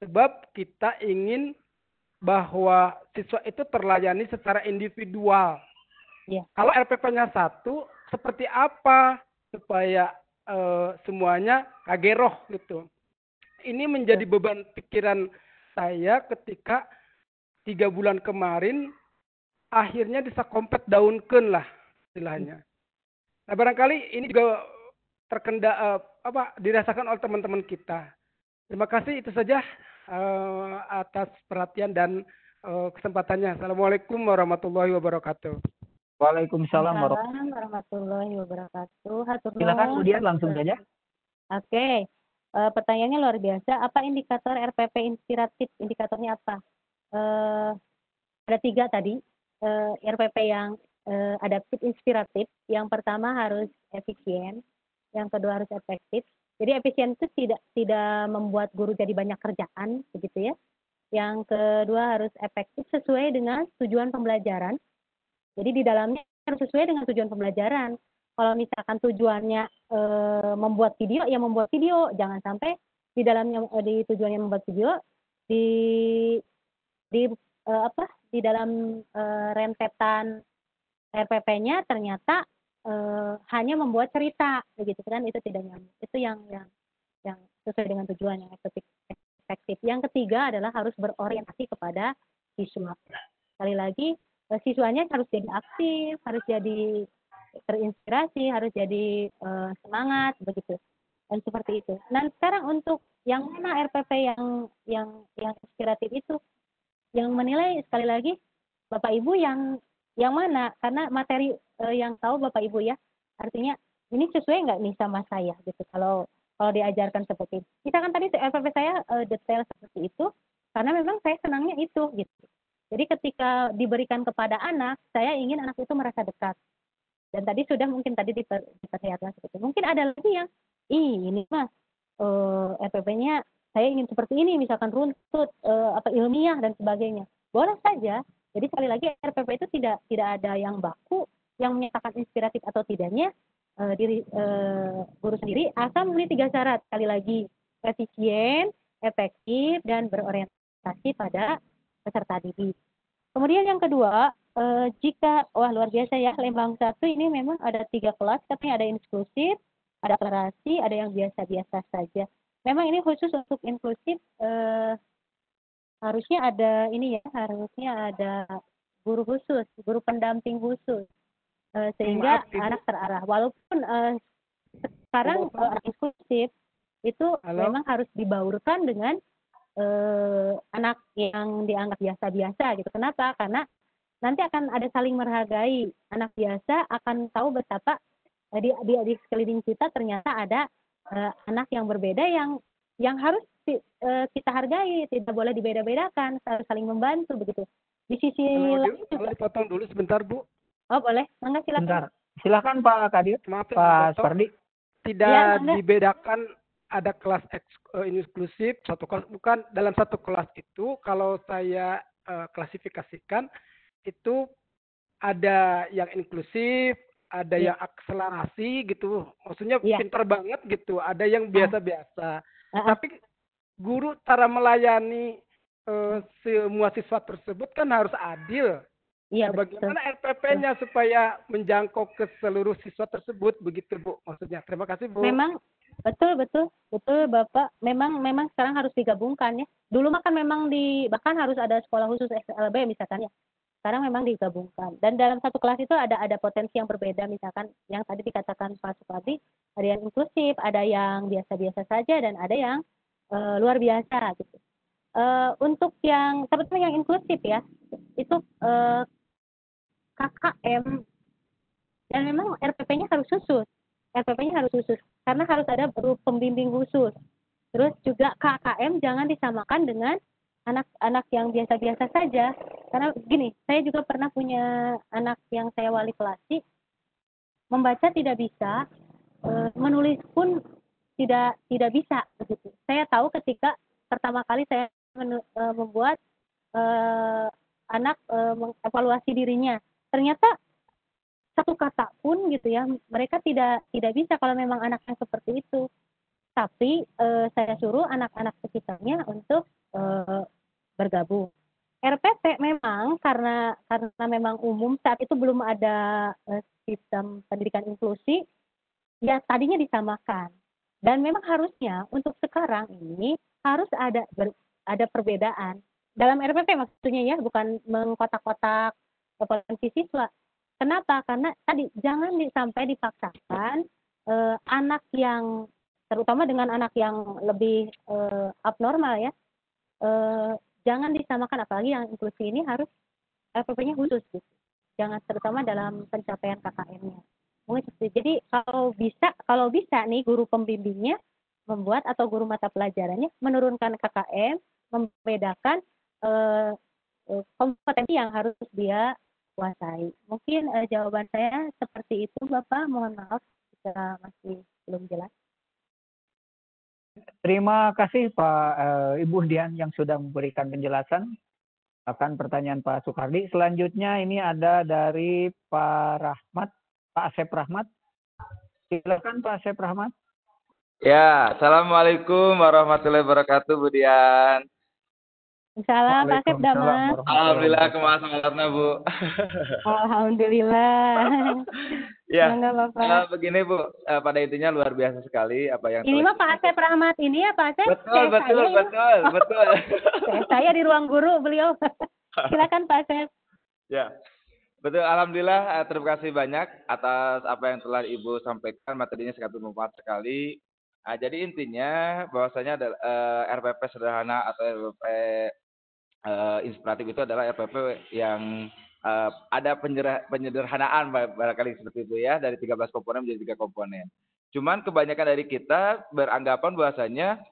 Sebab kita ingin bahwa siswa itu terlayani secara individual. Ya. Kalau RPP-nya 1, seperti apa supaya semuanya kageroh gitu. Ini menjadi beban pikiran saya ketika 3 bulan kemarin akhirnya bisa kompet daunkeun lah istilahnya. Nah barangkali ini juga dirasakan oleh teman-teman kita. Terima kasih, itu saja atas perhatian dan kesempatannya. Assalamualaikum warahmatullahi wabarakatuh. Waalaikumsalam warahmatullahi wabarakatuh. Silakan kemudian langsung saja. Oke. Pertanyaannya luar biasa. Apa indikator RPP inspiratif? Indikatornya apa? Ada 3 tadi. RPP yang adaptif inspiratif. Yang pertama harus efisien. Yang kedua harus efektif. Jadi efisien itu tidak membuat guru jadi banyak kerjaan, begitu ya. Yang kedua harus efektif sesuai dengan tujuan pembelajaran. Jadi di dalamnya harus sesuai dengan tujuan pembelajaran. Kalau misalkan tujuannya membuat video, ya membuat video. Jangan sampai di dalamnya di tujuannya membuat video di dalam rentetan RPP-nya ternyata hanya membuat cerita, begitu kan? Itu tidak nyambung. Itu yang sesuai dengan tujuan yang efektif. Yang ketiga adalah harus berorientasi kepada siswa. Sekali lagi, siswanya harus jadi aktif, harus jadi terinspirasi, harus jadi semangat begitu. Dan seperti itu. Dan sekarang untuk yang mana RPP yang inspiratif itu, yang menilai sekali lagi Bapak Ibu yang mana, karena materi yang tahu Bapak Ibu ya, artinya ini sesuai nggak nih sama saya gitu. Kalau diajarkan seperti itu. Misalkan tadi RPP saya detail seperti itu, karena memang saya senangnya itu gitu. Jadi ketika diberikan kepada anak, saya ingin anak itu merasa dekat. Dan tadi sudah mungkin tadi diperlihatkan seperti itu. Mungkin ada lagi yang ini mah RPP-nya saya ingin seperti ini, misalkan runtut, ilmiah dan sebagainya. Boleh saja. Jadi sekali lagi RPP itu tidak ada yang baku, yang menyatakan inspiratif atau tidaknya diri guru sendiri asal memenuhi 3 syarat. Sekali lagi, efisien, efektif, dan berorientasi pada peserta didik. Kemudian yang kedua, jika luar biasa ya, Lembang 1 ini memang ada 3 kelas, katanya ada inklusif, ada akselerasi, ada yang biasa-biasa saja. Memang ini khusus untuk inklusif, harusnya ada guru khusus, guru pendamping khusus, sehingga anak terarah. Walaupun sekarang inklusif itu memang harus dibaurkan dengan anak yang dianggap biasa-biasa gitu. Kenapa? Karena nanti akan ada saling menghargai. Anak biasa akan tahu betapa di sekeliling kita ternyata ada anak yang berbeda yang harus kita hargai, tidak boleh dibeda-bedakan, harus saling membantu begitu. Di sisi lain, kalau dipotong dulu sebentar, Bu. Oh, boleh. Mangga silakan. Bentar. Silakan Pak Kadir. Maaf, Pak Spardi. Tidak Ya, dibedakan ada kelas inklusif, satu kelas, bukan dalam satu kelas itu kalau saya klasifikasikan itu ada yang inklusif, ada yang akselerasi gitu, maksudnya pintar banget gitu, ada yang biasa-biasa. Tapi guru cara melayani semua siswa tersebut kan harus adil. Iya, bagaimana RPP-nya supaya menjangkau ke seluruh siswa tersebut begitu, Bu, maksudnya. Terima kasih, Bu. Memang betul Bapak. Memang sekarang harus digabungkan ya. Dulu kan memang bahkan harus ada sekolah khusus SLB misalkan ya. Sekarang memang digabungkan. Dan dalam satu kelas itu ada potensi yang berbeda, misalkan yang tadi dikatakan Pak Supardi, ada yang inklusif, ada yang biasa-biasa saja, dan ada yang luar biasa gitu. Untuk yang sebetulnya yang inklusif ya, itu KKM, dan memang RPP-nya harus khusus. RPP-nya harus khusus karena harus ada guru pembimbing khusus. Terus juga KKM jangan disamakan dengan anak-anak yang biasa-biasa saja. Karena gini, saya juga pernah punya anak yang saya wali kelasi, membaca tidak bisa, menulis pun tidak bisa begitu. Saya tahu ketika pertama kali saya membuat anak mengevaluasi dirinya, ternyata satu kata pun gitu ya, mereka tidak bisa kalau memang anaknya seperti itu. Tapi saya suruh anak-anak sekitarnya untuk bergabung. RPP memang karena memang umum saat itu belum ada sistem pendidikan inklusi, ya tadinya disamakan. Dan memang harusnya untuk sekarang ini harus ada perbedaan. Dalam RPP maksudnya ya, bukan mengkotak-kotak potensi siswa. Kenapa? Karena tadi jangan sampai dipaksakan anak yang, terutama dengan anak yang lebih abnormal ya, jangan disamakan, apalagi yang inklusi ini harus RPP-nya khusus gitu. Jangan, terutama dalam pencapaian KKM-nya. Jadi kalau bisa nih guru pembimbingnya membuat atau guru mata pelajarannya menurunkan KKM, membedakan kompetensi yang harus dia kuasai. Mungkin jawaban saya seperti itu, Bapak. Mohon maaf jika masih belum jelas. Terima kasih Pak Ibu Dian yang sudah memberikan penjelasan akan pertanyaan Pak Sukardi. Selanjutnya ini ada dari Pak Asep Rahmat. Silakan Pak Asep Rahmat. Ya, Assalamualaikum warahmatullahi wabarakatuh, Bu Dian. Salam Pak Asep Damas. Alhamdulillah, kumaha salatna, Bu. Alhamdulillah. Ya, Bapak. begini Bu, pada intinya luar biasa sekali apa yang ini mah Pak Asep Rahmat ini ya Pak Asep. Betul. Saya di ruang guru beliau. Silakan Pak Asep. Ya, Betul, alhamdulillah. Terima kasih banyak atas apa yang telah Ibu sampaikan. Materinya sangat bermanfaat sekali. Jadi intinya bahwasanya adalah RPP sederhana atau RPP inspiratif itu adalah RPP yang ada penyederhanaan barangkali seperti itu ya, dari 13 komponen menjadi 3 komponen. Cuman kebanyakan dari kita beranggapan bahwasanya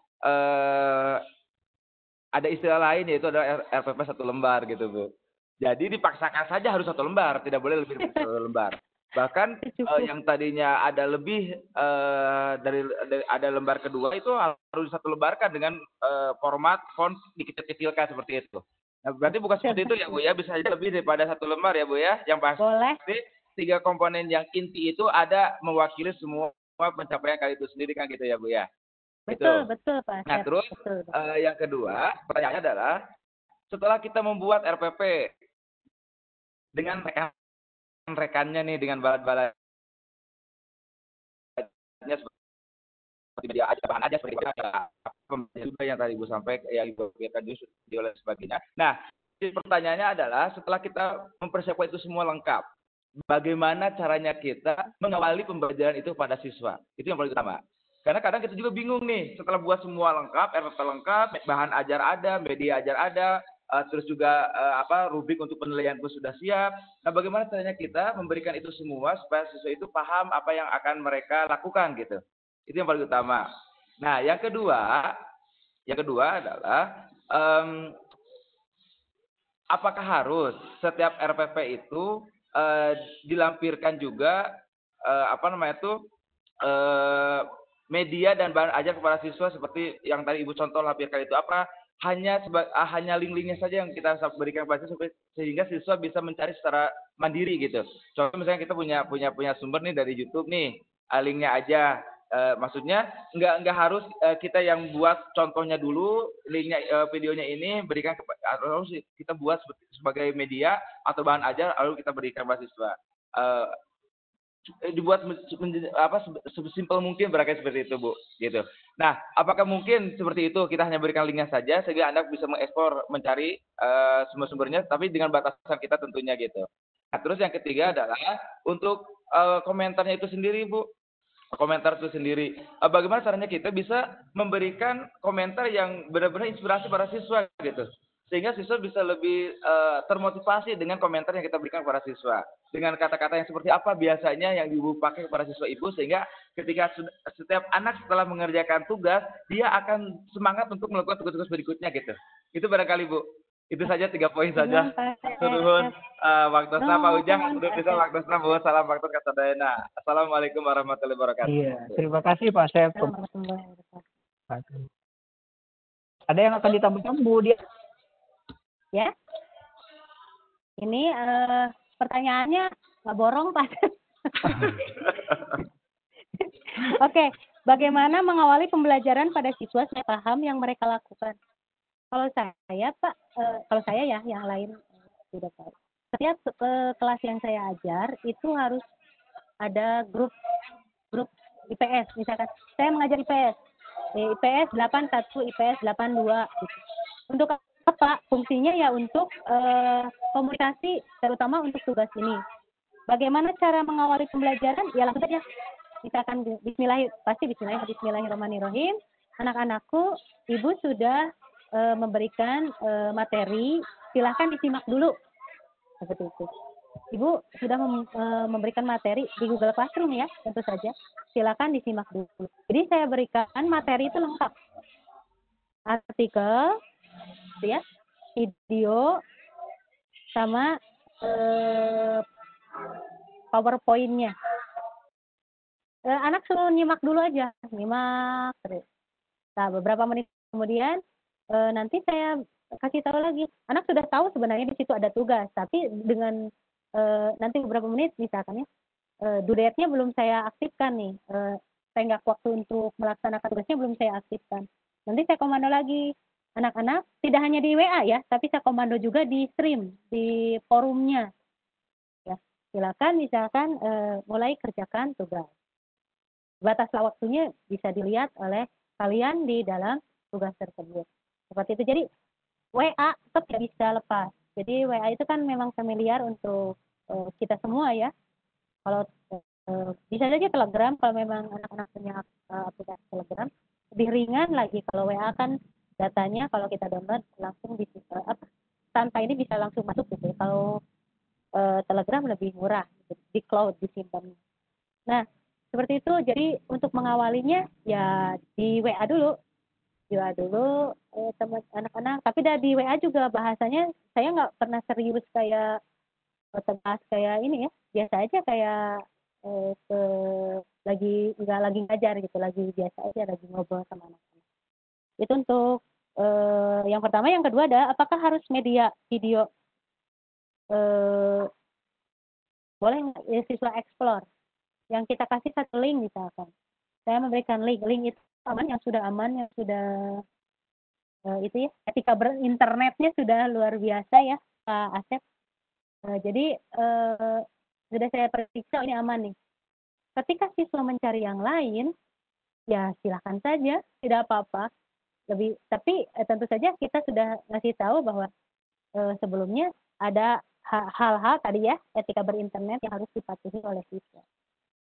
ada istilah lain yaitu adalah RPP 1 lembar gitu, Bu. Jadi dipaksakan saja harus 1 lembar, tidak boleh lebih dari 1 lembar. Bahkan yang tadinya ada lebih dari ada lembar kedua itu harus 1 lembarkan dengan format font dikecil-kecilkan seperti itu. Nah, berarti bukan seperti itu ya, Bu ya, bisa saja lebih daripada 1 lembar ya, Bu ya. Yang pasti 3 komponen yang inti itu ada mewakili semua pencapaian kali itu sendiri kan gitu ya, Bu ya. Betul, betul Pak. Nah, terus yang kedua, pertanyaannya adalah setelah kita membuat RPP dengan rekan-rekannya nih, dengan bahan-bahannya seperti media aja, bahan aja seperti juga yang tadi Ibu sampaikan, yang Ibu berikan di oleh sebagainya. Nah, pertanyaannya adalah setelah kita mempersiapkan itu semua lengkap, bagaimana caranya kita mengawali pembelajaran itu pada siswa? Itu yang paling utama. Karena kadang kita juga bingung nih, setelah buat semua lengkap, RPP lengkap, bahan ajar ada, media ajar ada, terus juga rubrik untuk penilaian pun sudah siap. Nah, bagaimana caranya kita memberikan itu semua supaya siswa itu paham apa yang akan mereka lakukan gitu. Itu yang paling utama. Nah, yang kedua adalah apakah harus setiap RPP itu dilampirkan juga media dan bahan ajar kepada siswa seperti yang tadi Ibu contoh lampirkan itu apa? Hanya link-linknya saja yang kita berikan kepada siswa sehingga siswa bisa mencari secara mandiri gitu. Contoh misalnya kita punya sumber nih dari YouTube nih, linknya aja. Maksudnya nggak harus kita yang buat contohnya dulu, linknya videonya ini berikan harus kita buat sebagai media atau bahan ajar lalu kita berikan kepada siswa. Dibuat sesimpel mungkin barangkali seperti itu, Bu, gitu. Nah, apakah mungkin seperti itu kita hanya berikan linknya saja sehingga Anda bisa mengekspor mencari sumber-sumbernya tapi dengan batasan kita tentunya gitu. Nah, terus yang ketiga adalah untuk komentarnya itu sendiri, Bu. Komentar itu sendiri. Bagaimana caranya kita bisa memberikan komentar yang benar-benar inspirasi para siswa gitu. Sehingga siswa bisa lebih termotivasi dengan komentar yang kita berikan kepada siswa. Dengan kata-kata yang seperti apa biasanya yang Ibu pakai kepada siswa Ibu, sehingga ketika setiap anak setelah mengerjakan tugas, dia akan semangat untuk melakukan tugas-tugas berikutnya gitu. Itu barangkali, Bu. Itu saja 3 poin saja. Turun waktu Pak Ujang, untuk bisa waktu Bu. Salam waktu kata Dayana. Assalamualaikum warahmatullahi wabarakatuh. Iya, terima kasih Pak Chef. Ada yang akan ditambahkan Bu dia? Ya, ini pertanyaannya nggak borong Pak. Oke, bagaimana mengawali pembelajaran pada siswa supaya paham yang mereka lakukan? Kalau saya Pak, kalau saya ya, yang lain tidak tahu. Setiap kelas yang saya ajar itu harus ada grup IPS, misalkan saya mengajar IPS 81, IPS 82 gitu. Untuk apa? Fungsinya ya untuk komunikasi, terutama untuk tugas ini. Bagaimana cara mengawali pembelajaran? Ya langsung saja. Misalkan Bismillahirrahmanirrahim. Anak-anakku, Ibu sudah memberikan materi, silahkan disimak dulu. Seperti itu. Ibu sudah memberikan materi di Google Classroom ya, tentu saja. Silakan disimak dulu. Jadi saya berikan materi itu lengkap. Artikel, ya, video, sama PowerPoint-nya. Anak suruh nyimak dulu aja, nyimak terus. Nah, beberapa menit kemudian nanti saya kasih tahu lagi. Anak sudah tahu sebenarnya di situ ada tugas, tapi dengan nanti beberapa menit misalkan ya, due date-nya belum saya aktifkan nih. Saya nggak waktu untuk melaksanakan tugasnya belum saya aktifkan. Nanti saya komando lagi. Anak-anak tidak hanya di WA ya, tapi saya komando juga di stream, di forumnya. Ya, silakan misalkan mulai kerjakan tugas. Batas waktunya bisa dilihat oleh kalian di dalam tugas tersebut. Seperti itu. Jadi WA tetap tidak bisa lepas. Jadi WA itu kan memang familiar untuk kita semua ya. Kalau bisa saja Telegram kalau memang anak-anak punya aplikasi Telegram, lebih ringan lagi. Kalau WA kan datanya kalau kita download langsung tanpa ini bisa langsung masuk gitu. Kalau Telegram lebih murah gitu, di cloud disimpan. Nah, seperti itu. Jadi untuk mengawalinya ya di WA dulu. Di WA dulu teman anak-anak. Tapi di WA juga bahasanya saya nggak pernah serius kayak tegas kayak ini ya. Biasa aja kayak ke nggak lagi ngajar gitu, lagi biasa aja lagi ngobrol sama anak-anak. Itu untuk yang pertama. Yang kedua ada apakah harus media video boleh nggak ya, siswa explore yang kita kasih satu link misalkan. Saya memberikan link itu yang sudah aman, yang sudah itu ya etika berinternetnya sudah luar biasa ya Pak Asep. Jadi sudah saya periksa ini aman nih. Ketika siswa mencari yang lain, ya silakan saja, tidak apa-apa. Tapi tentu saja kita sudah ngasih tahu bahwa sebelumnya ada hal-hal tadi ya etika berinternet yang harus dipatuhi oleh siswa.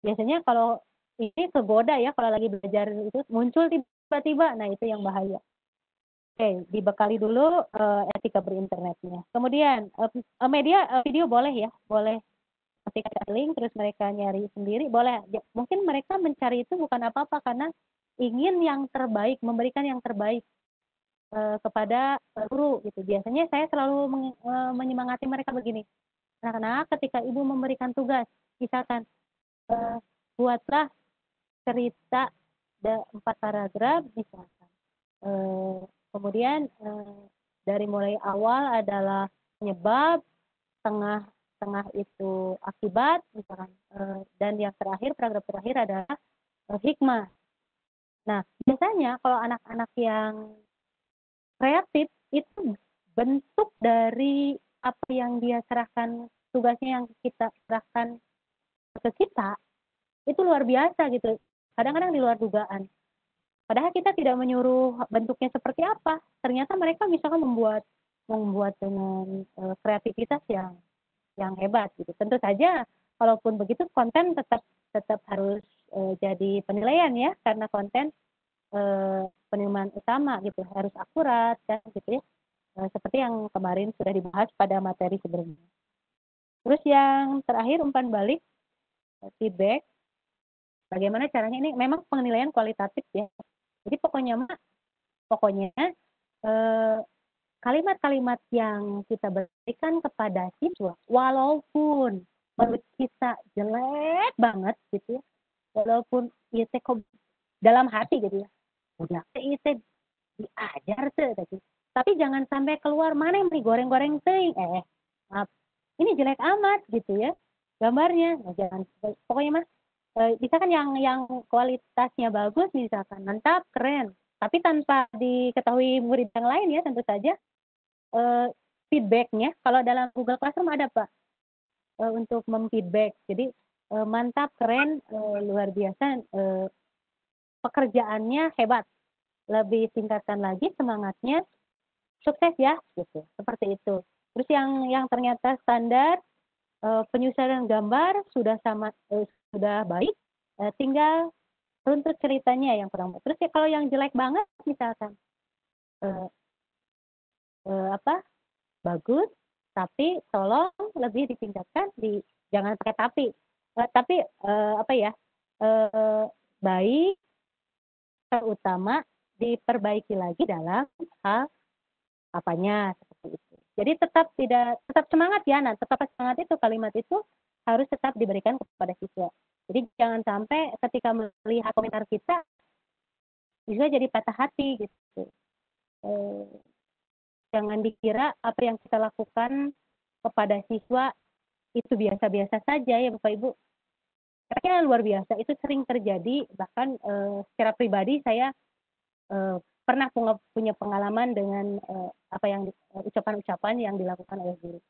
Biasanya kalau ini kegoda ya kalau lagi belajar itu muncul tiba-tiba, nah itu yang bahaya. Oke, dibekali dulu etika berinternetnya. Kemudian media video boleh ya, boleh ketika ada link terus mereka nyari sendiri boleh. Mungkin mereka mencari itu bukan apa-apa karena ingin yang terbaik, memberikan yang terbaik kepada guru gitu. Biasanya saya selalu menyemangati mereka begini. Anak-anak ketika ibu memberikan tugas, misalkan buatlah cerita 4 paragraf misalkan. Kemudian dari mulai awal adalah penyebab, tengah itu akibat misalkan, dan yang terakhir paragraf terakhir adalah hikmah. Nah biasanya kalau anak-anak yang kreatif itu bentuk dari apa yang dia serahkan, tugasnya yang kita serahkan ke kita itu luar biasa gitu, kadang-kadang di luar dugaan. Padahal kita tidak menyuruh bentuknya seperti apa, ternyata mereka misalkan membuat dengan kreativitas yang hebat gitu. Tentu saja kalaupun begitu konten tetap harus jadi penilaian ya, karena konten penilaian utama gitu harus akurat kan gitu ya, seperti yang kemarin sudah dibahas pada materi sebelumnya. Terus yang terakhir umpan balik, feedback. Bagaimana caranya? Ini memang penilaian kualitatif ya. Jadi pokoknya kalimat-kalimat yang kita berikan kepada siswa, walaupun menurut kita jelek banget gitu ya, walaupun itu dalam hati gitu ya, udah itu diajar tuh, tapi jangan sampai keluar mana yang digoreng-goreng ting, maaf, ini jelek amat gitu ya gambarnya. Nah, jangan, pokoknya mas misalkan yang kualitasnya bagus misalkan mantap keren, tapi tanpa diketahui murid yang lain ya, tentu saja feedbacknya kalau dalam Google Classroom ada Pak untuk memfeedback. Jadi mantap keren, luar biasa, pekerjaannya hebat, lebih tingkatkan lagi semangatnya, sukses ya gitu, seperti itu. Terus yang ternyata standar penyusunan gambar sudah sudah baik, tinggal runtut ceritanya yang kurang baik. Terus ya kalau yang jelek banget misalkan bagus, tapi tolong lebih ditingkatkan, jangan pakai tapi baik, terutama diperbaiki lagi dalam hal apanya seperti itu. Jadi tetap semangat ya, nah tetap semangat itu, kalimat itu harus tetap diberikan kepada siswa. Jadi jangan sampai ketika melihat komentar kita bisa jadi patah hati gitu. Jangan dikira apa yang kita lakukan kepada siswa itu biasa-biasa saja ya Bapak Ibu. Karena luar biasa, itu sering terjadi, bahkan secara pribadi saya pernah punya pengalaman dengan ucapan-ucapan yang dilakukan oleh guru.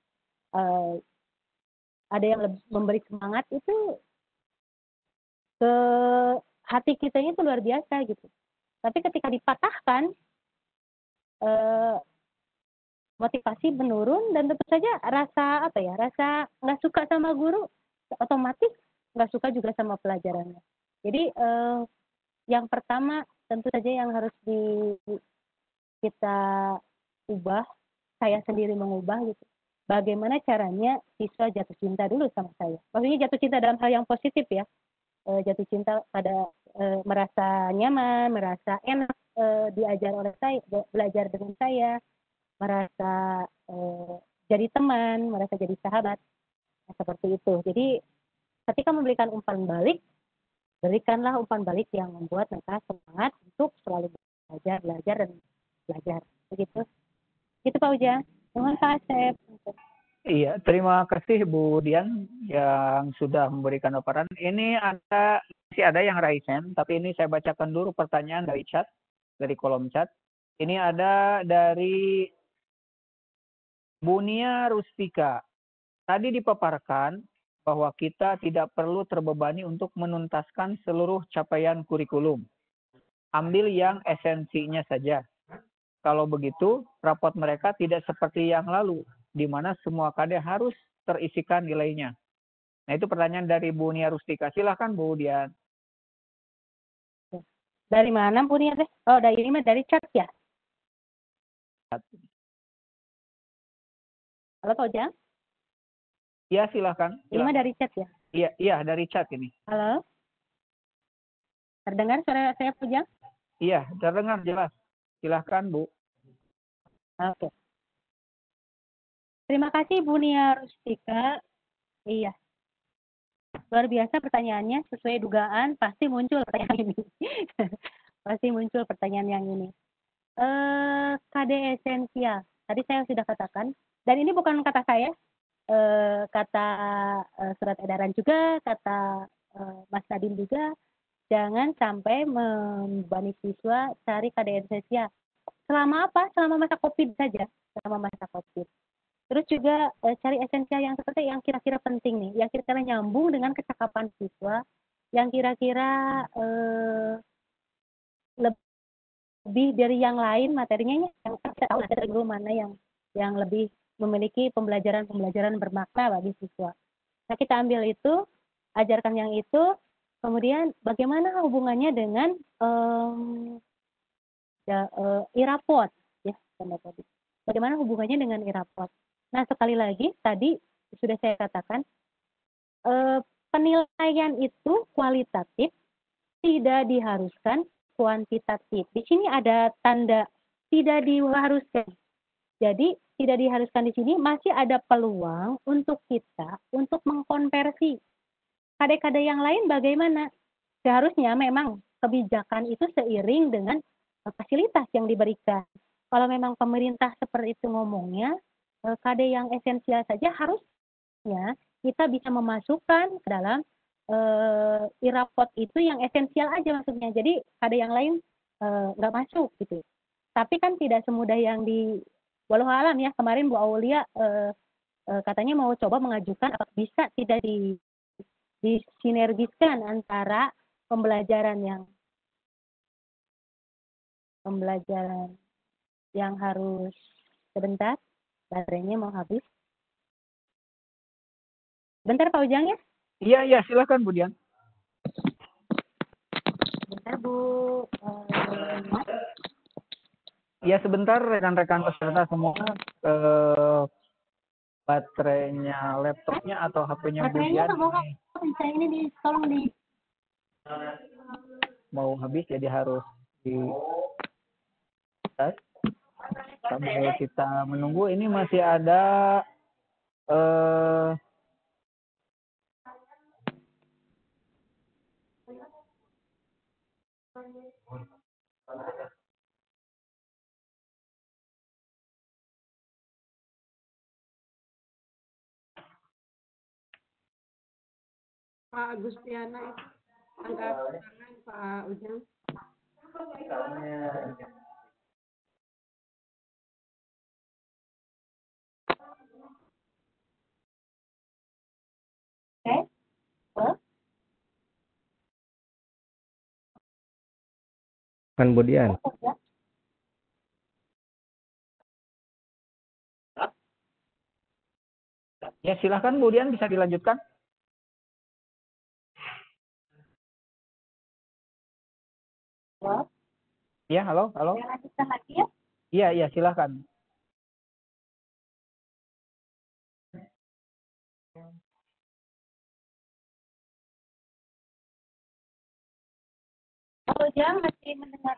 Ada yang memberi semangat itu ke hati kita itu luar biasa gitu. Tapi ketika dipatahkan, motivasi menurun dan tentu saja rasa rasa nggak suka sama guru otomatis nggak suka juga sama pelajarannya. Jadi yang pertama tentu saja yang harus kita ubah, saya sendiri mengubah gitu. Bagaimana caranya siswa jatuh cinta dulu sama saya. Maksudnya jatuh cinta dalam hal yang positif ya. Jatuh cinta pada merasa nyaman, merasa enak diajar oleh saya, belajar dengan saya, merasa jadi teman, merasa jadi sahabat. Nah, seperti itu. Jadi ketika memberikan umpan balik, berikanlah umpan balik yang membuat mereka semangat untuk selalu belajar dan belajar. Begitu. Gitu Pak Ujang. Mohon Pak Asep. Iya, terima kasih Bu Dian yang sudah memberikan paparan. Ini masih ada yang raisen, tapi ini saya bacakan dulu pertanyaan dari chat, dari kolom chat. Ini ada dari Bunia Rustika. Tadi dipaparkan bahwa kita tidak perlu terbebani untuk menuntaskan seluruh capaian kurikulum. Ambil yang esensinya saja. Kalau begitu, rapot mereka tidak seperti yang lalu, di mana semua KD harus terisikan nilainya. Nah, itu pertanyaan dari Bu Nia Rustika. Silahkan Bu Dian. Dari mana Bu Nia? Oh, dari ini dari chat ya? Halo Pak Ujang? Iya, silahkan. Ini mah dari chat ya? Iya, dari chat ini. Halo? Terdengar suara saya Pak Ujang? Iya, terdengar jelas. Silahkan Bu. Oke. Terima kasih Bu Nia Rustika. Iya. Luar biasa pertanyaannya, sesuai dugaan pasti muncul pertanyaan ini. Pasti muncul pertanyaan yang ini. KD esensial. Tadi saya sudah katakan, dan ini bukan kata saya, kata surat edaran juga, kata Mas Nadiem juga, jangan sampai membebani siswa cari KD esensial. Selama apa? Selama masa COVID saja. Selama masa COVID. Terus juga cari esensial yang seperti yang kira-kira penting nih, yang kira-kira nyambung dengan kecakapan siswa, yang kira-kira lebih dari yang lain materinya, yang kita tahu ada dulu mana yang lebih memiliki pembelajaran bermakna bagi siswa. Nah, kita ambil itu, ajarkan yang itu, kemudian bagaimana hubungannya dengan irapot, ya, bagaimana hubungannya dengan irapot. Nah, sekali lagi, tadi sudah saya katakan, penilaian itu kualitatif, tidak diharuskan kuantitatif. Di sini ada tanda tidak diharuskan. Jadi, tidak diharuskan di sini masih ada peluang untuk kita untuk mengkonversi. KD-KD yang lain bagaimana? Seharusnya memang kebijakan itu seiring dengan fasilitas yang diberikan. Kalau memang pemerintah seperti itu ngomongnya, KD yang esensial saja harusnya kita bisa memasukkan ke dalam irapot itu yang esensial aja maksudnya. Jadi KD yang lain nggak masuk gitu. Tapi kan tidak semudah yang walau alam ya, kemarin Bu Aulia katanya mau coba mengajukan apakah bisa tidak disinergiskan antara pembelajaran yang harus sebentar, baterainya mau habis. Bentar Pak Ujang ya? Iya, silakan Bu Dian. Bentar Bu. Ya, sebentar rekan-rekan peserta semua baterainya laptopnya atau HP-nya Bu Dian ini tolong mau habis, jadi harus di sambil kita menunggu. Ini masih ada Pak Agustiana itu angkat tangan Pak Ujang. Kan Bu Dian. Ya, silahkan Bu Dian bisa dilanjutkan. Halo? Ya, halo, halo. Saya lanjutkan lagi ya. Iya, iya, silahkan. Pak Ujang masih mendengar?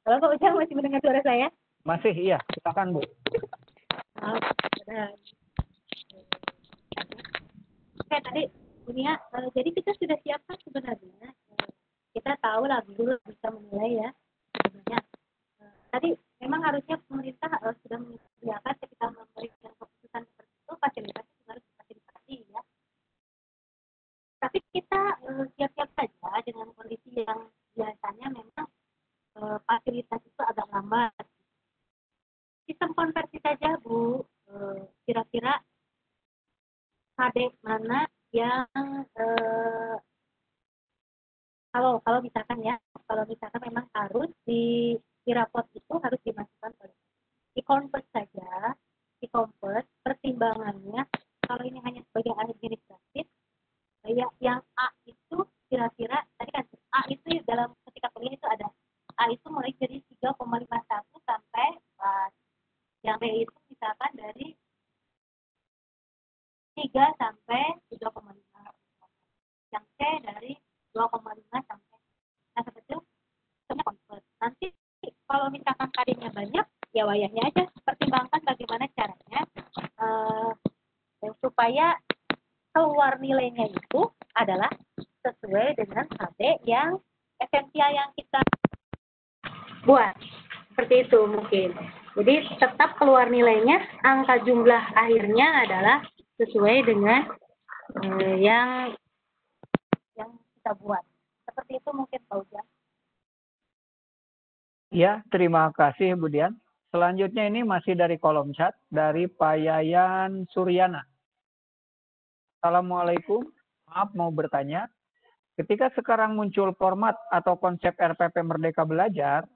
Halo Pak Ujang masih mendengar suara saya? Masih, iya. Silakan Bu. Oke, tadi Bunia, jadi kita sudah siapkan sebenarnya. Kita tahu lah guru bisa menilai ya sebenarnya. Tadi memang harusnya pemerintah sudah menyediakan ketika memberikan keputusan seperti itu fasilitasnya juga harus difasilitasi ya. Tapi kita siap-siap saja dengan kondisi yang biasanya memang fasilitas itu agak lambat. Sistem konversi saja Bu, kira-kira HD mana yang kalau misalkan ya, kalau misalkan memang harus di rapot itu harus dimasukkan ke di convert saja, di convert pertimbangannya kalau ini hanya sebagai administratif, ya yang A itu kira-kira tadi kan A itu dalam ketika kuliah itu ada A itu mulai dari 3,51 sampai yang B itu misalkan dari 3 sampai 3,5, yang C dari 2,5 sampai seperti itu convert. Nanti kalau misalkan KD-nya banyak ya wayahnya aja pertimbangkan bagaimana caranya supaya keluar nilainya itu adalah sesuai dengan KD yang esensial yang kita buat. Seperti itu mungkin. Jadi tetap keluar nilainya, angka jumlah akhirnya adalah sesuai dengan yang kita buat. Seperti itu mungkin Pak Ujang. Ya, terima kasih Bu Dian. Selanjutnya ini masih dari kolom chat dari Pak Yayan Suryana. Assalamualaikum, maaf mau bertanya. Ketika sekarang muncul format atau konsep RPP Merdeka Belajar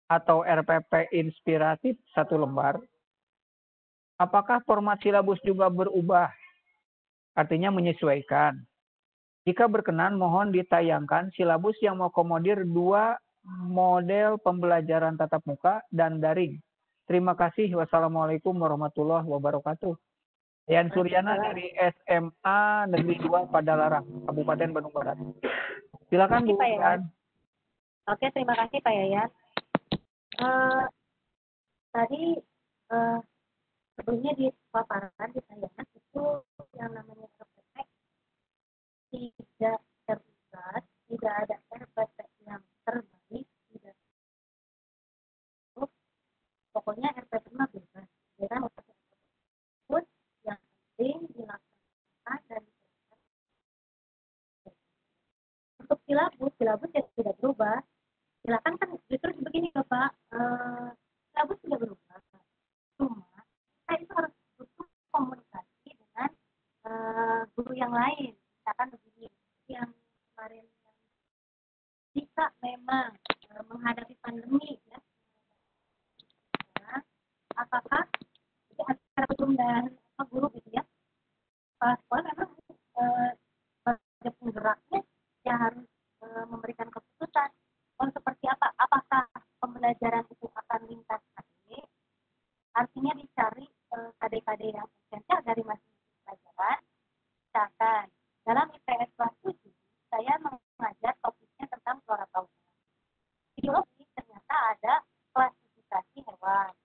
atau RPP Inspiratif 1 lembar, apakah format silabus juga berubah? Artinya menyesuaikan. Jika berkenan, mohon ditayangkan silabus yang mengakomodir 2 model pembelajaran tatap muka dan daring. Terima kasih. Wassalamualaikum warahmatullahi wabarakatuh. Yan Suryana dari SMA Negeri 2 Padalarang, Kabupaten Bandung Barat. Silakan Bu Yan. Oke, terima kasih Pak Yayan. Tadi sebelumnya di paparan ditayangan itu yang namanya RPP tidak terlibat, tidak ada RPP yang terbaik, tidak. Pokoknya RPP mah bebas. Ya kan, pun yang penting dilaksanakan dan untuk silabus ya tidak berubah. Silakan kan justru begini Bapak, silabus tidak berubah. Cuma kita itu harus butuh komunikasi dengan guru yang lain. Misalkan begini, yang kemarin jika memang menghadapi pandemi ya, apakah antara guru dan guru gitu ya, sekolah memang sebagai penggeraknya yang harus memberikan keputusan seperti apa, apakah pembelajaran itu akan lintas KD, artinya dicari KD-KD yang esensial dari masing-masing pelajaran. Misalkan dalam IPS kelas 7 saya mengajar topiknya tentang flora fauna. Biologi ternyata ada klasifikasi hewan.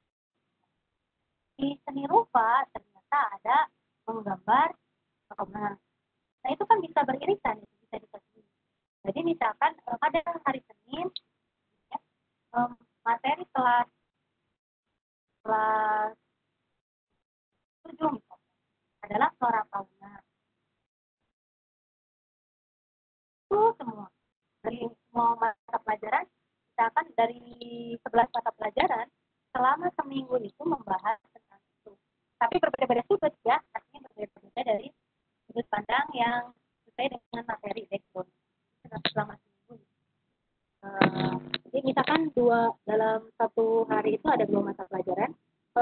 Di seni rupa ternyata ada menggambar fauna. Nah itu kan bisa beririsan, bisa dikasih. Jadi misalkan pada hari Senin ya, materi kelas 7 misalkan adalah flora fauna. Itu semua dari semua mata pelajaran, misalkan dari 11 mata pelajaran selama seminggu itu membahas tentang itu. Tapi berbeda-beda sudut ya, artinya berbeda-beda dari sudut pandang yang sesuai dengan materi background selama seminggu. Jadi misalkan dalam 1 hari itu ada 2 mata pelajaran.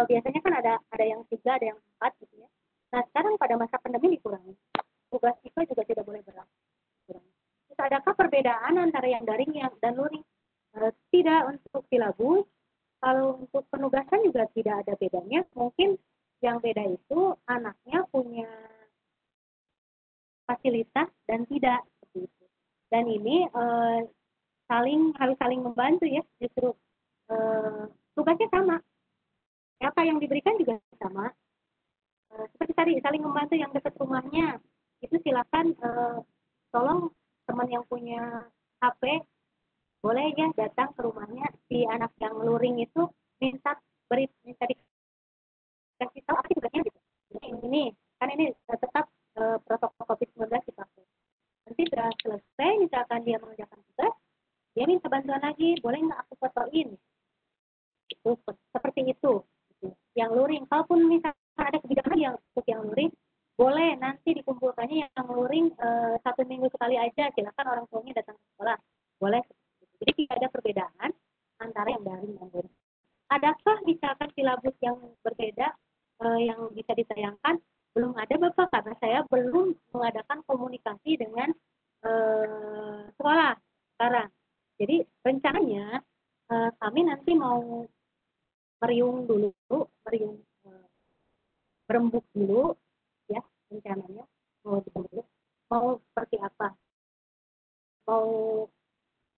biasanya kan ada yang 3, ada yang 4 gitu ya. Nah sekarang pada masa pandemi dikurangi. Tugas siswa juga tidak boleh berat. Terus adakah perbedaan antara yang daring dan luring? Tidak, untuk silabus. Kalau untuk penugasan juga tidak ada bedanya. Mungkin yang beda itu anaknya punya fasilitas dan tidak seperti itu. Dan ini harus saling membantu ya. Justru tugasnya sama. Apa yang diberikan juga sama. Seperti tadi saling membantu yang dekat rumahnya. Itu silakan tolong teman yang punya HP boleh ya datang ke rumahnya. Si anak yang luring itu minta dikasih tahu apa tugasnya gitu. Ini kan ini tetap protokol COVID-19 dipakai. Nanti sudah selesai, misalkan dia mengerjakan tugas, dia minta bantuan lagi, boleh nggak aku fotoin? Itu seperti itu. Yang luring, kalaupun misalkan ada kebijakan yang untuk yang luring, boleh nanti dikumpulkannya yang luring 1 minggu sekali aja, silakan orang tuanya datang ke sekolah, boleh. Jadi tidak ada perbedaan antara yang daring dan luring. Adakah misalkan silabus yang berbeda yang bisa ditayangkan? Belum ada Bapak, karena saya belum mengadakan komunikasi dengan sekolah sekarang. Jadi rencananya kami nanti mau meriung dulu, berembuk dulu, ya rencananya mau seperti apa? Mau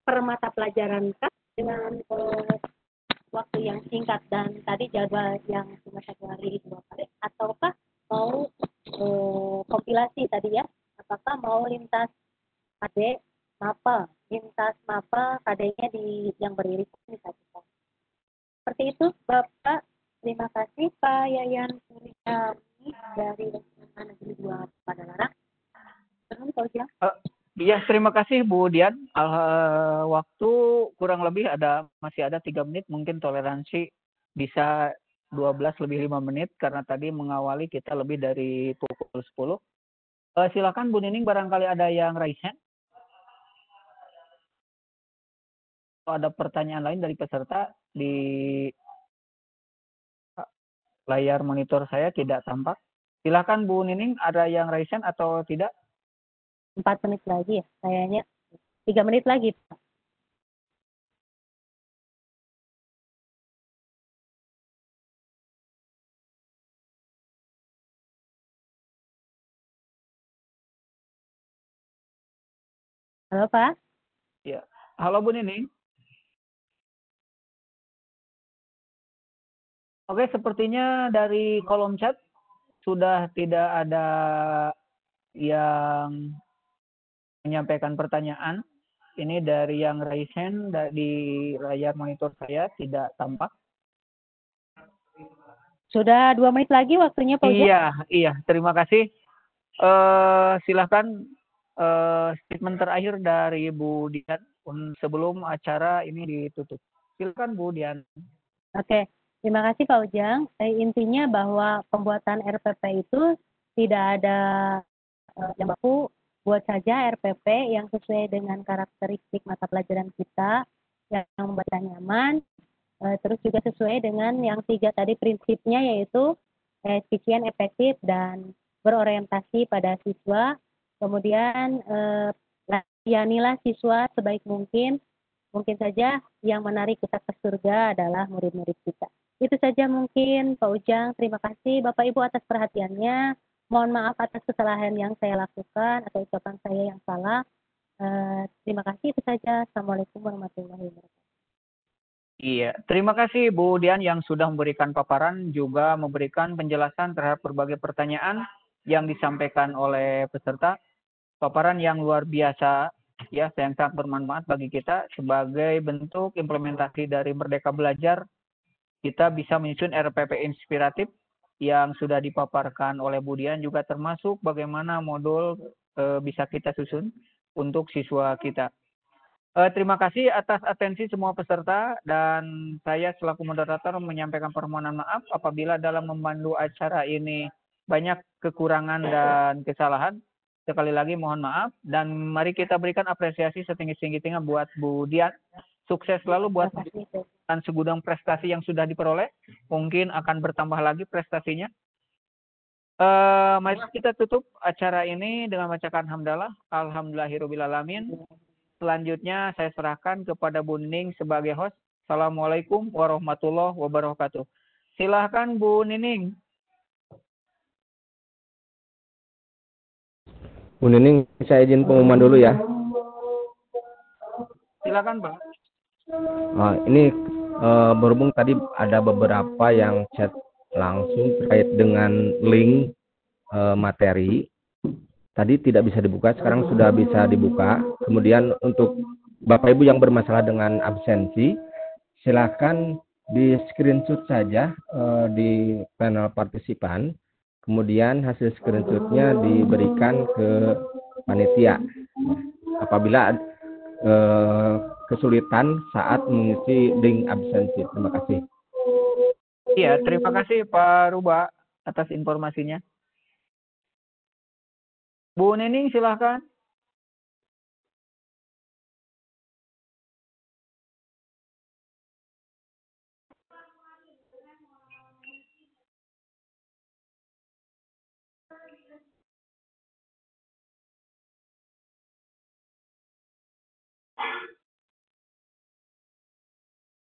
per mata pelajaran kah dengan waktu yang singkat dan tadi jadwal yang cuma 1 hari 2 kali, ataukah mau kompilasi tadi ya? Apakah mau lintas KD MAPA, lintas MAPA KD-nya di yang beririsan misalnya. Seperti itu Bapak. Terima kasih Pak Yayan Suryami dari SMA Negeri 2 Padalarang. Iya, terima kasih Bu Dian. Waktu kurang lebih masih ada 3 menit, mungkin toleransi bisa 12 lebih 5 menit karena tadi mengawali kita lebih dari pukul 10. Silakan Bu Nining, barangkali ada yang raise hand. Kalau ada pertanyaan lain dari peserta di layar monitor saya tidak tampak. Silakan Bu Nining, ada yang raise hand atau tidak? 4 menit lagi ya, kayaknya 3 menit lagi. Halo Pak? Ya, halo Bu Nining. Oke, sepertinya dari kolom chat sudah tidak ada yang menyampaikan pertanyaan. Ini dari yang raise hand di layar monitor saya tidak tampak. Sudah 2 menit lagi waktunya Pak Ujang? Iya, terima kasih. Silakan statement terakhir dari Bu Dian sebelum acara ini ditutup. Silakan Bu Dian. Oke, terima kasih Pak Ujang. Intinya bahwa pembuatan RPP itu tidak ada yang baku, buat saja RPP yang sesuai dengan karakteristik mata pelajaran kita, yang membuat nyaman, terus juga sesuai dengan yang 3 tadi prinsipnya, yaitu efisien, efektif, dan berorientasi pada siswa. Kemudian layanilah siswa sebaik mungkin. Mungkin saja yang menarik kita ke surga adalah murid-murid kita. Itu saja mungkin Pak Ujang. Terima kasih Bapak Ibu atas perhatiannya. Mohon maaf atas kesalahan yang saya lakukan atau ucapan saya yang salah. Terima kasih, itu saja. Assalamualaikum warahmatullahi wabarakatuh. Iya, terima kasih Bu Dian yang sudah memberikan paparan, juga memberikan penjelasan terhadap berbagai pertanyaan yang disampaikan oleh peserta. Paparan yang luar biasa, ya, yang sangat bermanfaat bagi kita sebagai bentuk implementasi dari Merdeka Belajar. Kita bisa menyusun RPP inspiratif yang sudah dipaparkan oleh Bu Dian, juga termasuk bagaimana modul bisa kita susun untuk siswa kita. Terima kasih atas atensi semua peserta, dan saya selaku moderator menyampaikan permohonan maaf apabila dalam memandu acara ini banyak kekurangan dan kesalahan. Sekali lagi mohon maaf, dan mari kita berikan apresiasi setinggi-tingginya buat Bu Dian Sukses selalu buat Terima kasih, Teh. dan segudang prestasi yang sudah diperoleh. Mungkin akan bertambah lagi prestasinya. Mari kita tutup acara ini dengan bacakan hamdalah. Alhamdulillahirobbilalamin. Selanjutnya saya serahkan kepada Bu Nining sebagai host. Assalamualaikum warahmatullahi wabarakatuh. Silahkan Bu Nining. Bu Nining, saya izin pengumuman dulu ya. Silakan Pak. Ini berhubung tadi ada beberapa yang chat langsung terkait dengan link materi. Tadi tidak bisa dibuka, sekarang sudah bisa dibuka. Kemudian untuk Bapak Ibu yang bermasalah dengan absensi, silakan di screenshot saja di panel partisipan. Kemudian hasil screenshotnya diberikan ke panitia. Apabila kesulitan saat mengisi link absensi. Terima kasih. Iya, terima kasih Pak Ruba atas informasinya. Bu Nining silahkan.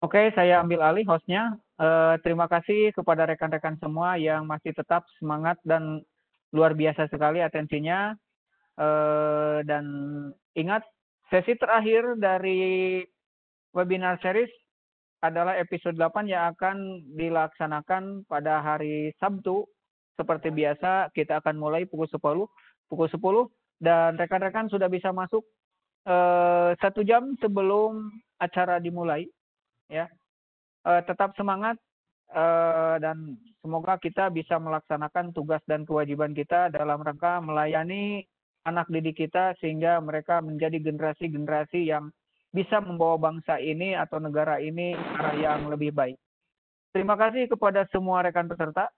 Oke, saya ambil alih hostnya. Terima kasih kepada rekan-rekan semua yang masih tetap semangat dan luar biasa sekali atensinya. Dan ingat, sesi terakhir dari webinar series adalah episode 8 yang akan dilaksanakan pada hari Sabtu. Seperti biasa, kita akan mulai pukul 10, dan rekan-rekan sudah bisa masuk 1 jam sebelum acara dimulai. Ya, tetap semangat dan semoga kita bisa melaksanakan tugas dan kewajiban kita dalam rangka melayani anak didik kita sehingga mereka menjadi generasi-generasi yang bisa membawa bangsa ini atau negara ini ke arah yang lebih baik. Terima kasih kepada semua rekan peserta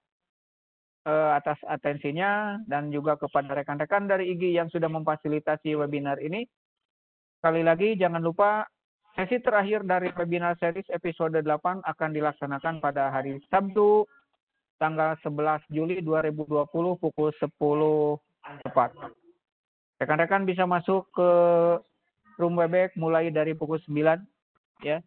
atas atensinya dan juga kepada rekan-rekan dari IGI yang sudah memfasilitasi webinar ini. Sekali lagi jangan lupa sesi terakhir dari webinar series episode 8 akan dilaksanakan pada hari Sabtu, tanggal 11 Juli 2020 pukul 10 tepat. Rekan-rekan bisa masuk ke room Webex mulai dari pukul 9. Ya.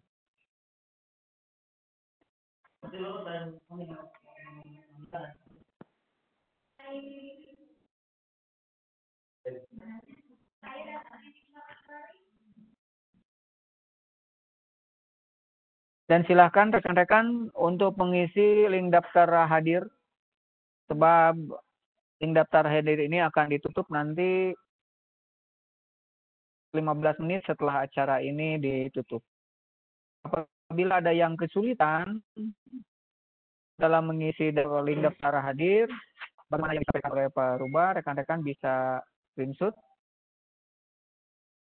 Dan silahkan rekan-rekan untuk mengisi link daftar hadir, sebab link daftar hadir ini akan ditutup nanti 15 menit setelah acara ini ditutup. Apabila ada yang kesulitan dalam mengisi link daftar hadir, bagaimana yang disampaikan oleh Pak Ruba, rekan-rekan bisa screenshot,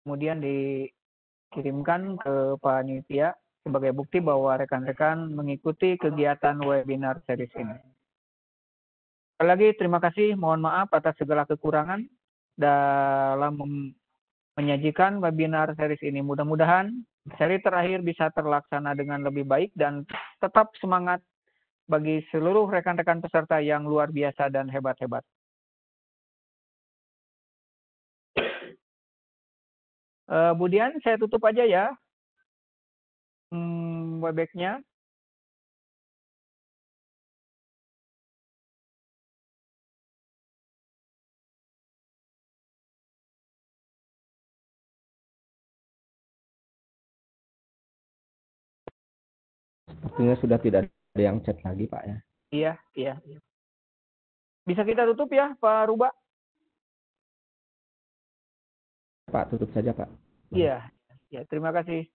kemudian dikirimkan ke panitia sebagai bukti bahwa rekan-rekan mengikuti kegiatan webinar series ini. Sekali lagi terima kasih, mohon maaf atas segala kekurangan dalam menyajikan webinar series ini. Mudah-mudahan seri terakhir bisa terlaksana dengan lebih baik dan tetap semangat bagi seluruh rekan-rekan peserta yang luar biasa dan hebat-hebat. Kemudian saya tutup aja ya Webex-nya. Sepertinya sudah tidak ada yang chat lagi, Pak ya. Iya. Bisa kita tutup ya, Pak Ruba? Pak, tutup saja, Pak. Iya, terima kasih.